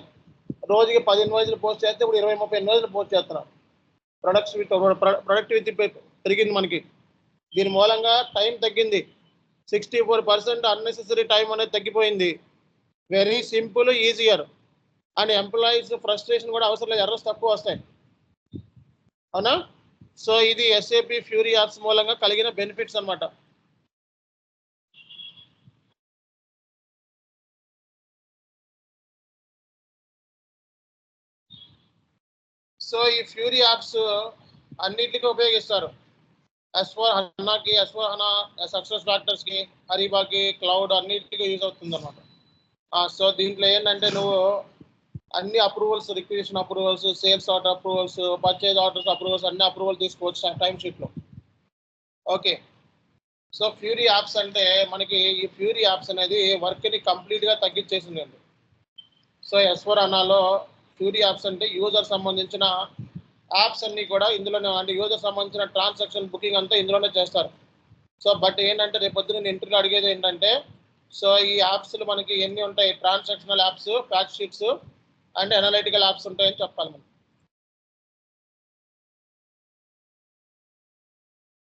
రోజుకి 10 ఇన్వాయిస్లు పోస్ట్ చేస్తే ఇప్పుడు 20-30 ఇన్వాయిస్లు పోస్ట్ చేస్తున్నాం. ప్రొడక్టివిటీ పెరిగింది మనకి. దీని మూలంగా టైం తగ్గింది, 64% అన్నెసెసరీ టైం అనేది తగ్గిపోయింది. Very simple, easier. And employees frustration కూడా అవసరం లేదు, ఎర్రర్స్ తక్కువ వస్తాయి, అవునా? సో ఇది SAP Fury యాప్స్ మూలంగా కలిగిన బెనిఫిట్స్ అన్నమాట. సో ఈ Fury యాప్స్ అన్నిటికీ ఉపయోగిస్తారు. S/4HANAకి, S/4HANA సక్సెస్ ఫ్యాక్టర్స్ కి, హరీబాకి, క్లౌడ్ అన్నిటికీ యూజ్ అవుతుంది అన్నమాట. సో దీంట్లో ఏంటంటే నువ్వు అన్ని approvals, requisition approvals, sales order approvals, purchase orders approvals అన్ని అప్రూవల్ తీసుకోవచ్చు టైం షీట్ లో. ఓకే, సో Fury యాప్స్ అంటే మనకి ఈ Fury యాప్స్ అనేది వర్క్ ని కంప్లీట్ గా తగ్గించేసింది. సో S/4HANAలో Fury యాప్స్ అంటే యూజర్ సంబంధించిన యాప్స్ అన్ని కూడా ఇందులోనే, అంటే యూజర్ సంబంధించిన ట్రాన్సాక్షన్ బుకింగ్ అంతా ఇందులోనే చేస్తారు. సో బట్ ఏంటంటే రేపు పొద్దున ఇంటర్వ్యూలో అడిగేది ఏంటంటే, సో ఈ యాప్స్ మనకి ఎన్ని ఉంటాయి? Transactional apps, fact sheets and analytical apps ఉంటాయని చెప్పాలి మనం.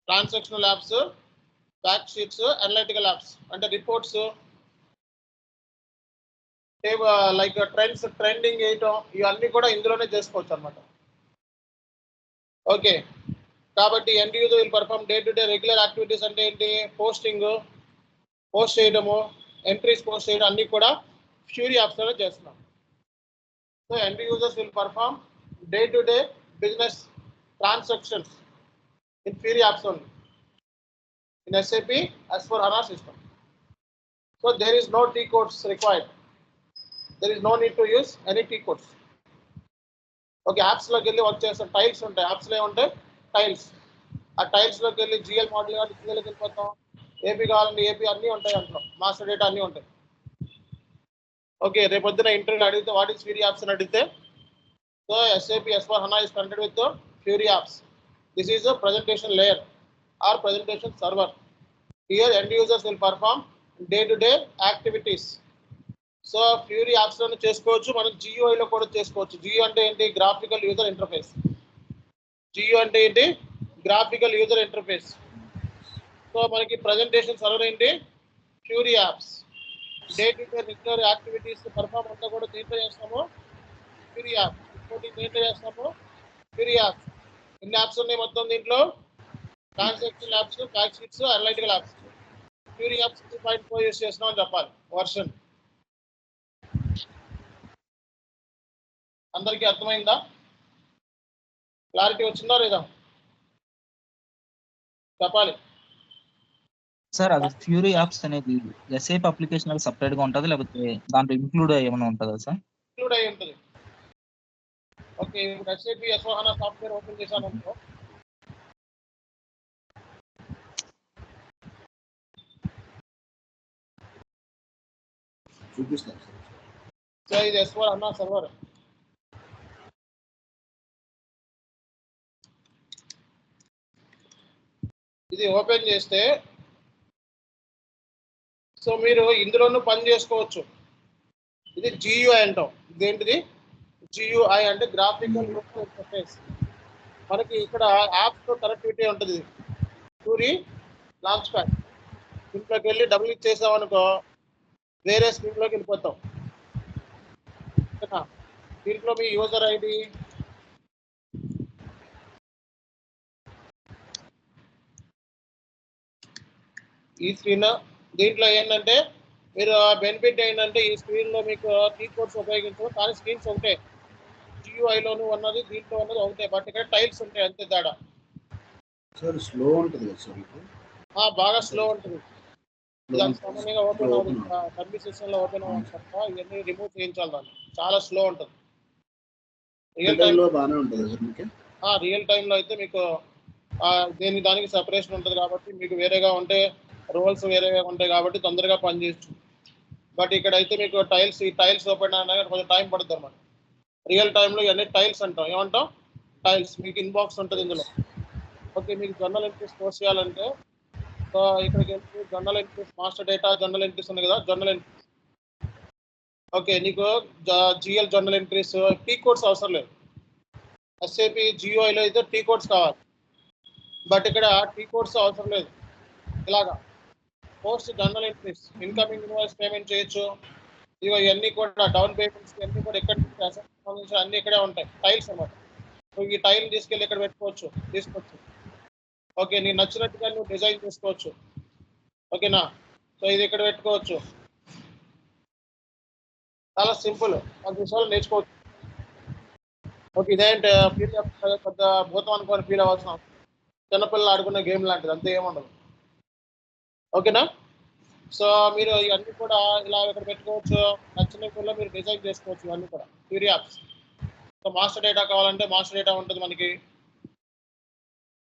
Transactional apps, fact sheets, analytical apps అంటే రిపోర్ట్స్, లైక్ ట్రెండ్స్, ట్రెండింగ్ వేయటం, ఇవన్నీ కూడా ఇందులోనే చేసుకోవచ్చు అన్నమాట. ఓకే, కాబట్టి end user will perform day to day regular activities అంటే ఏంటి, పోస్ట్ చేయడము, ఎంట్రీస్ పోస్ట్ చేయడం అన్ని కూడా ఫ్యూరీ యాప్స్ లో చేస్తున్నాం. So end users will perform day to day business transactions in fury apps only in SAP S/4HANA system. So there is no T codes required. There is no need to use any T codes. Okay, apps లోకి వెళ్ళి work చేస్తాం, tiles ఉంటాయి, apps లో ఉంటాయి tiles. ఆ tiles లోకి వెళ్ళి GL model కావాలి, జిఎల్కి వెళ్ళిపోతాం, ఏపీ కావాలంటే ఏపీ అన్నీ ఉంటాయి, అందులో మాస్టర్ డేటా అన్నీ ఉంటాయి. ఓకే, రేపొద్దున ఇంటర్వ్యూ అడిగితే వాట్ ఈస్ ఫ్యూరీ యాప్స్ అని అడిగితే, so SAP S/4HANA is connected with the Fury apps. This is a presentation layer or presentation server. Here end users will perform day-to-day activities. So fury apps లోనే చేసుకోవచ్చు, మనం GUI లో కూడా చేసుకోవచ్చు. GUI అంటే ఏంటి, గ్రాఫికల్ యూజర్ ఇంటర్ఫేస్. GUI అంటే ఏంటి, గ్రాఫికల్ యూజర్ ఇంటర్ఫేస్. సో మనకి ప్రజెంటేషన్ సర్వర్ ఏంటి, fury apps. Day to day regular activities perform అంతా కూడా దేంట్లో చేస్తాము, ఫ్యూరీ యాప్. రిపోర్టింగ్ దేంట్లో చేస్తాము, ఫ్యూరీ యాప్స్. ఎన్ని యాప్స్ ఉన్నాయి మొత్తం దీంట్లో, transaction apps, fact sheets, analytical apps. Fury apps 2.4 use చేస్తున్నాం అని చెప్పాలి వర్షన్. అందరికీ అర్థమైందా, క్లారిటీ వచ్చిందా లేదా చెప్పాలి సార్. అది ఫ్యూరీ యాప్స్ అనేది SAP అప్లికేషన్ సపరేట్ గా ఉంటుందా, లేకపోతే దాంట్లో ఇంక్లూడ్ ఏమైనా ఉంటుందా సార్? ఇంక్లూడ్ అయి ఉంటుంది. ఓకే, ఇప్పుడు SAP S/4HANA సాఫ్ట్వేర్ ఓపెన్ చేశాను అనుకో, చూపిస్తాను సార్. సో ఇది S/4HANA సర్వర్. ఇది ఓపెన్ చేస్తే సో మీరు ఇందులోనూ పని చేసుకోవచ్చు. ఇది GUI అంటాం. ఇదేంటిది, GUI అంటే గ్రాఫికల్ యూజర్ ఇంటర్ఫేస్. మనకి ఇక్కడ యాప్స్ తో కనెక్టివిటీ ఉంటుంది. ఫ్యూరీ లాంచ్ ప్యాడ్ దీంట్లోకి వెళ్ళి డబుల్ క్లిక్ చేసాం అనుకో, వేరే స్క్రీన్ లోకి వెళ్ళిపోతాం. దీంట్లో మీ యూజర్ ఐడి, ఈ స్క్రీన్. దీంట్లో ఏంటంటే మీరు బెనిఫిట్ ఏంటంటే ఈ స్క్రీన్ లో మీకు T కోడ్స్ ఉపయోగించవు, కానీ స్క్రీన్స్ ఒకటే. GUI లోను ఉన్నది, దీంట్లో ఉన్నది ఒకటే, బట్ ఇక్కడ టైల్స్ ఉంటాయి, అంతే తేడా. సార్ స్లో ఉంటుంది కదా సార్ మీకు? బాగా స్లో ఉంటుంది. సామాన్యంగా ఓపెన్ అవుతుంది, సర్వీసెస్ లో ఓపెన్ అవ్వాలి తప్ప ఇవన్నీ రిమూవ్ చేయించాలి దాన్ని. చాలా స్లో ఉంటుంది. రియల్ టైమ్ లో బాగానే ఉంటుంది సార్ మీకు? రియల్ టైమ్ లో అయితే మీకు దానికి సెపరేషన్ ఉంటుంది కాబట్టి మీకు వేరేగా ఉంటే రోల్స్ వేరేగా ఉంటాయి కాబట్టి తొందరగా పనిచేయచ్చు. బట్ ఇక్కడ అయితే మీకు ఈ టైల్స్ ఓపెన్ అనేది కొంచెం టైం పడుతుంది అన్నమాట. రియల్ టైంలో ఇవన్నీ టైల్స్ అంటాం. ఏమంటాం, టైల్స్. మీకు ఇన్బాక్స్ ఉంటుంది ఇందులో. ఓకే, మీకు జర్నల్ ఎంట్రీస్ పోస్ట్ చేయాలంటే సో ఇక్కడికి వెళ్ళి journal entries, master data journal entries ఉంది కదా, జర్నల్ ఎంట్రీస్. ఓకే, నీకు GL journal entries T codes అవసరం లేదు. SAP GUI లో అయితే T కోడ్స్ కావాలి, బట్ ఇక్కడ T కోడ్స్ అవసరం లేదు. ఇలాగా post journal entries, incoming invoice payment చేయొచ్చు. ఇవో ఇవన్నీ కూడా డౌన్ పేమెంట్స్ అన్నీ కూడా ఎక్కడి నుంచి సంబంధించి అన్ని ఇక్కడే ఉంటాయి, టైల్స్ అన్నమాట. నువ్వు ఈ టైల్ తీసుకెళ్ళి ఇక్కడ తీసుకోవచ్చు. ఓకే, నీకు నచ్చినట్టుగా నువ్వు డిజైన్ చేసుకోవచ్చు. ఓకేనా, సో ఇది ఇక్కడ పెట్టుకోవచ్చు. చాలా సింపుల్, 10 నిమిషాలు నేర్చుకోవచ్చు. ఓకే, ఇదేంటి పెద్ద భూతం అనుకొని ఫీల్ అవ్వాల్సిన అవసరం. చిన్నపిల్లలు ఆడుకునే గేమ్ లాంటిది, అంతే ఏముండదు. ఓకేనా, సో మీరు ఇవన్నీ కూడా ఇలా ఇక్కడ పెట్టుకోవచ్చు. నచ్చిన కూడా మీరు డిజైన్ చేసుకోవచ్చు ఇవన్నీ కూడా fury apps. So master data కావాలంటే మాస్టర్ డేటా ఉంటుంది మనకి.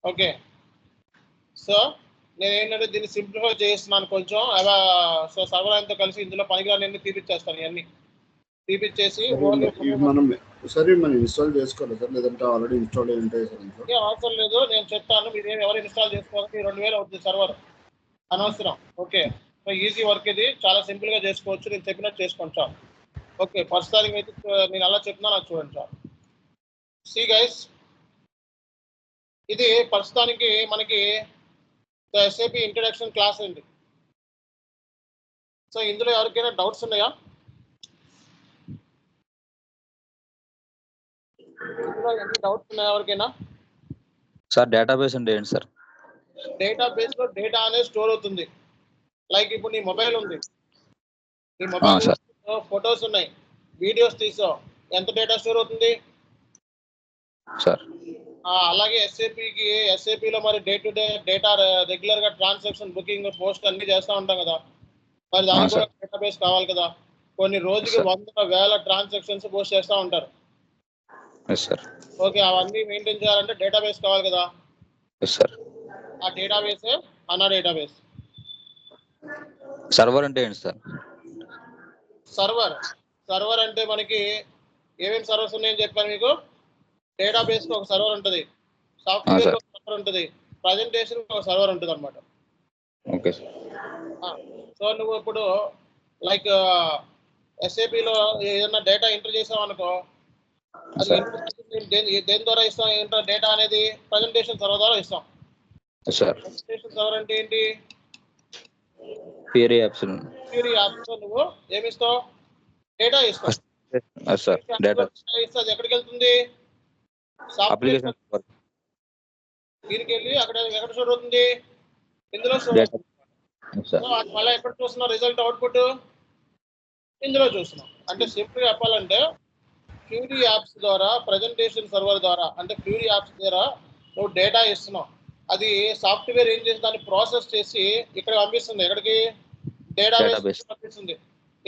ఓకే, సో నేను ఏంటంటే దీన్ని సింప్లిఫై చేస్తున్నాను కొంచెం. సో సర్వర్ అంతా కలిసి ఇందులో పనికిరాని తీపిచ్చేస్తాను. ఇవన్నీ తీపిచ్చేసి మనం సరే మనం ఇన్స్టాల్ చేసుకోవాలి సార్, లేదంటే ఆల్రెడీ ఇన్స్టాల్ అయి ఉంటాయి సార్? అవసరం లేదు, నేను చెప్తాను. మీరు ఎవరు ఇన్స్టాల్ చేసుకోవాలి, 2000 అవుతుంది సర్వర్, అనవసరం. ఓకే, సో ఈజీ వర్క్, ఇది చాలా సింపుల్ గా చేసుకోవచ్చు. నేను చెప్పినట్టు చేసుకోండి చాలు. ఓకే, ప్రస్తుతానికి అయితే నేను అలా చెప్తున్నా, నాకు చూడండి చాలు. సి గైస్, ఇది ప్రస్తుతానికి మనకి SAP ఇంట్రడక్షన్ క్లాస్ అండి. సో ఇందులో ఎవరికైనా డౌట్స్ ఉన్నాయా? ఇందులో ఎన్ని డౌట్స్ ఉన్నాయా ఎవరికైనా? సార్ డేటాబేస్ అంటే ఏంటి సార్? డేటాబేస్ లో డేటా అనేది స్టోర్ అవుతుంది. లైక్ ఇప్పుడు నీ మొబైల్ ఉంది, నీ మొబైల్ సార్. ఫొటోస్ ఉన్నాయి, వీడియోస్ తీసావు, ఎంత డేటా స్టోర్ అవుతుంది? సార్ అలాగే ఎస్ఏపిలో మరి day to day data regular గా ట్రాన్సాక్షన్, బుకింగ్, పోస్ట్ అన్ని చేస్తూ ఉంటాం కదా, మరి దానికి కూడా డేటాబేస్ కావాలి కదా. కొన్ని రోజుకి Sir. 100,000 ట్రాన్సాక్షన్స్ పోస్ట్ చేస్తూ ఉంటారు. Yes sir. ఓకే, అవన్నీ మెయింటైన్ చేయాలంటే డేటాబేస్ కావాలి కదా. Yes sir. ఆ డేటాబేసే అనా డేటాబేస్. సర్వర్ అంటే ఏంటి సార్? సర్వర్ అంటే మనకి ఏమేమి సర్వర్స్ ఉన్నాయని చెప్పాను మీకు. డేటాబేస్ కి ఒక సర్వర్ ఉంటుంది, సాఫ్ట్వేర్ sir. ఒక సర్వర్ ఉంటుంది, ప్రజెంటేషన్ ఒక సర్వర్ ఉంటుంది అనమాట. Okay sir. సో నువ్వు ఇప్పుడు లైక్ ఎస్ఏపిలో ఏదైనా డేటా ఎంటర్ చేసావు అనుకో, అది Sir. దేని ద్వారా ఇస్తాం డేటా అనేది? ప్రజెంటేషన్ సర్వర్ ద్వారా ఇస్తాం. సార్ ప్రజెంటేషన్ సర్వర్ అంటే ఏంటి? ఫియరీ యాప్స్. క్యూరీ యాప్స్ లో నువ్వు ఏమిస్తావు? డేటా ఇస్తావు. సార్ డేటా ఇస్తే అది ఎక్కడికి వెళ్తుంది? సాఫ్ట్వేర్. అప్లికేషన్ దీనికి వెళ్ళి అక్కడ ఎక్కడ స్టోర్ అవుతుంది? ఇందులో స్టోర్ డేటా. అవుతుంది. సో అది మళ్ళీ ఎక్కడ చూస్తున్నావు? రిజల్ట్ అవుట్పుట్ ఇందులో చూస్తున్నాం. అంటే సింపుల్ చెప్పాలంటే క్యూరీ యాప్స్ ద్వారా, ప్రజెంటేషన్ సర్వర్ ద్వారా, అంటే క్యూరీ యాప్స్ ద్వారా నువ్వు డేటా ఇస్తున్నావు. అది సాఫ్ట్వేర్ ఏం చేసి దాన్ని ప్రాసెస్ చేసి ఇక్కడ పంపిస్తుంది. ఎక్కడికి? Database Database. పంపిస్తుంది.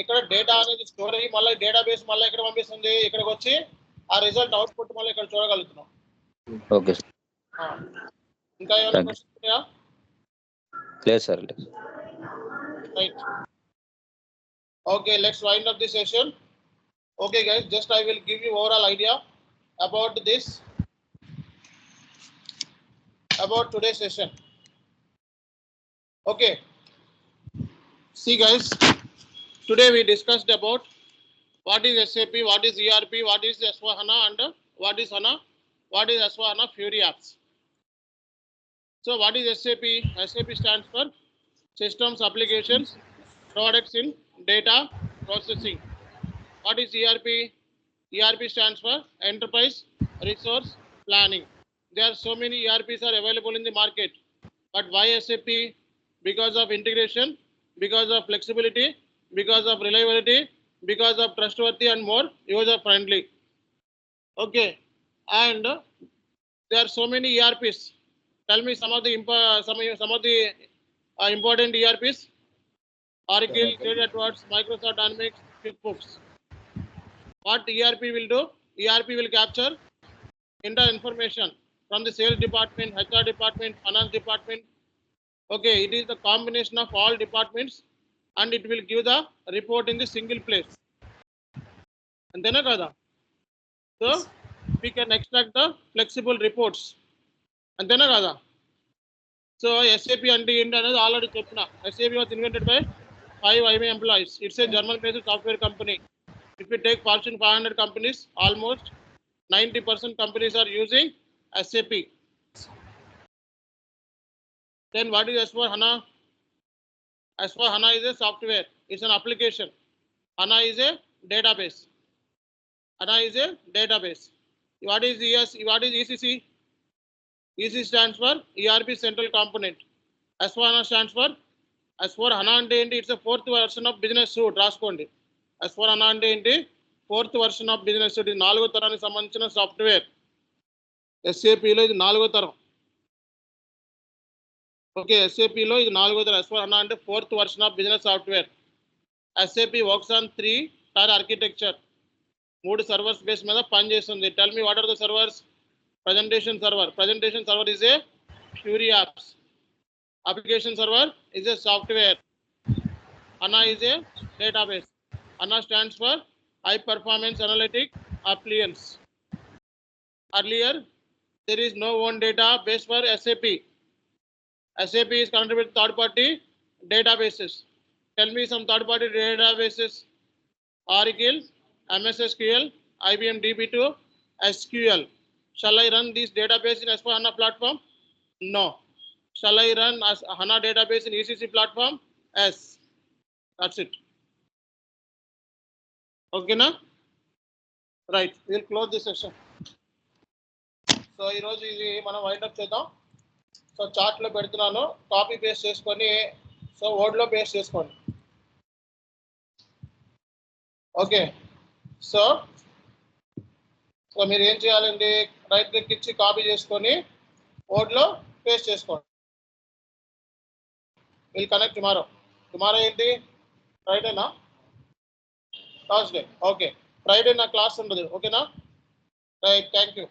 ఇక్కడ డేటా అనేది స్టోర్ అయ్యి మళ్ళీ డేటాబేస్ మళ్ళీ ఎక్కడ పంపిస్తుంది? ఇక్కడికి వచ్చి ఆ రిజల్ట్ అవుట్పుట్ మళ్ళీ ఇక్కడ చూడగలుగుతున్నాం. Okay sir. ఇంకా ఏమైనా Thank you. క్వశ్చన్స్ ఉన్నాయా? లేదు సార్ లేదు. Right. Okay, let's wind up this session. Okay, guys, just I will give you overall idea about this, about today's session. Okay. See, guys, today we discussed about what is SAP, what is ERP, what is S/4HANA, and what is HANA, what is S/4HANA Fury apps. So, what is SAP? SAP stands for Systems, Applications, Products in Data Processing. What is ERP? ERP stands for Enterprise Resource Planning. There are so many ERPs are available in the market. But why SAP? Because of integration, because of flexibility, because of reliability, because of trustworthy and more user friendly. Okay, and there are so many ERPs. Tell me some of the important ERPs. Oracle, Trade Edwards, Microsoft Dynamics, QuickBooks. What ERP will do? ERP will capture entire information from the sales department, HR department, finance department. Okay, it is the combination of all departments and it will give the report in the single place. And then so we can extract the flexible reports. And then so SAP and already SAP was invented by 5 IBM employees. It's a German-based software company. If we take Fortune 500 companies, almost 90% companies are using SAP. Then what is S/4HANA? S/4HANA is a software. It's an application. HANA is a database. HANA is a database. What is ECC? ECC stands for ERP Central Component. S/4HANA stands for S/4HANA అంటే ఏంటి? It's a fourth version of business suite. రాసుకోండి. S/4HANA అంటే ఏంటి? Fourth version of business suit. ఇది 4వ తరానికి సంబంధించిన software. ఎస్ఏపిలో ఇది 4వ తరం. ఓకే, ఎస్ఏపిలో ఇది 4వ తరం. S/4HANA అంటే fourth version of business software. SAP works on 3-tier architecture. 3 servers base మీద పనిచేస్తుంది. Tell me what are the servers? Presentation server. Presentation server is a Fury apps. Application server is a software. HANA is a database. HANA stands for High Performance Analytic Appliance. Earlier, there is no one database for SAP. SAP is connected with third-party databases. Tell me some third-party databases. Oracle, MS SQL, IBM DB2, SQL. Shall I run this database in S/4HANA platform? No. Shall I run as HANA database in ECC platform? Yes. That's it. Okay, na? Right. We'll close this session. So so ఈరోజు ఇది మనం wind up చేద్దాం. So చార్ట్లో పెడుతున్నాను, copy paste చేసుకొని so వర్డ్లో paste చేసుకోండి. Okay, so మీరు ఏం చేయాలండి, రైట్ క్లిక్ ఇచ్చి కాపీ చేసుకొని వర్డ్లో పేస్ట్ చేసుకోండి. విల్ కనెక్ట్ టుమారో ఏంటి, ఫ్రైడేనా, థర్స్డే? ఓకే, ఫ్రైడే నా క్లాస్ ఉండదు. ఓకేనా, రైట్, థ్యాంక్ యూ.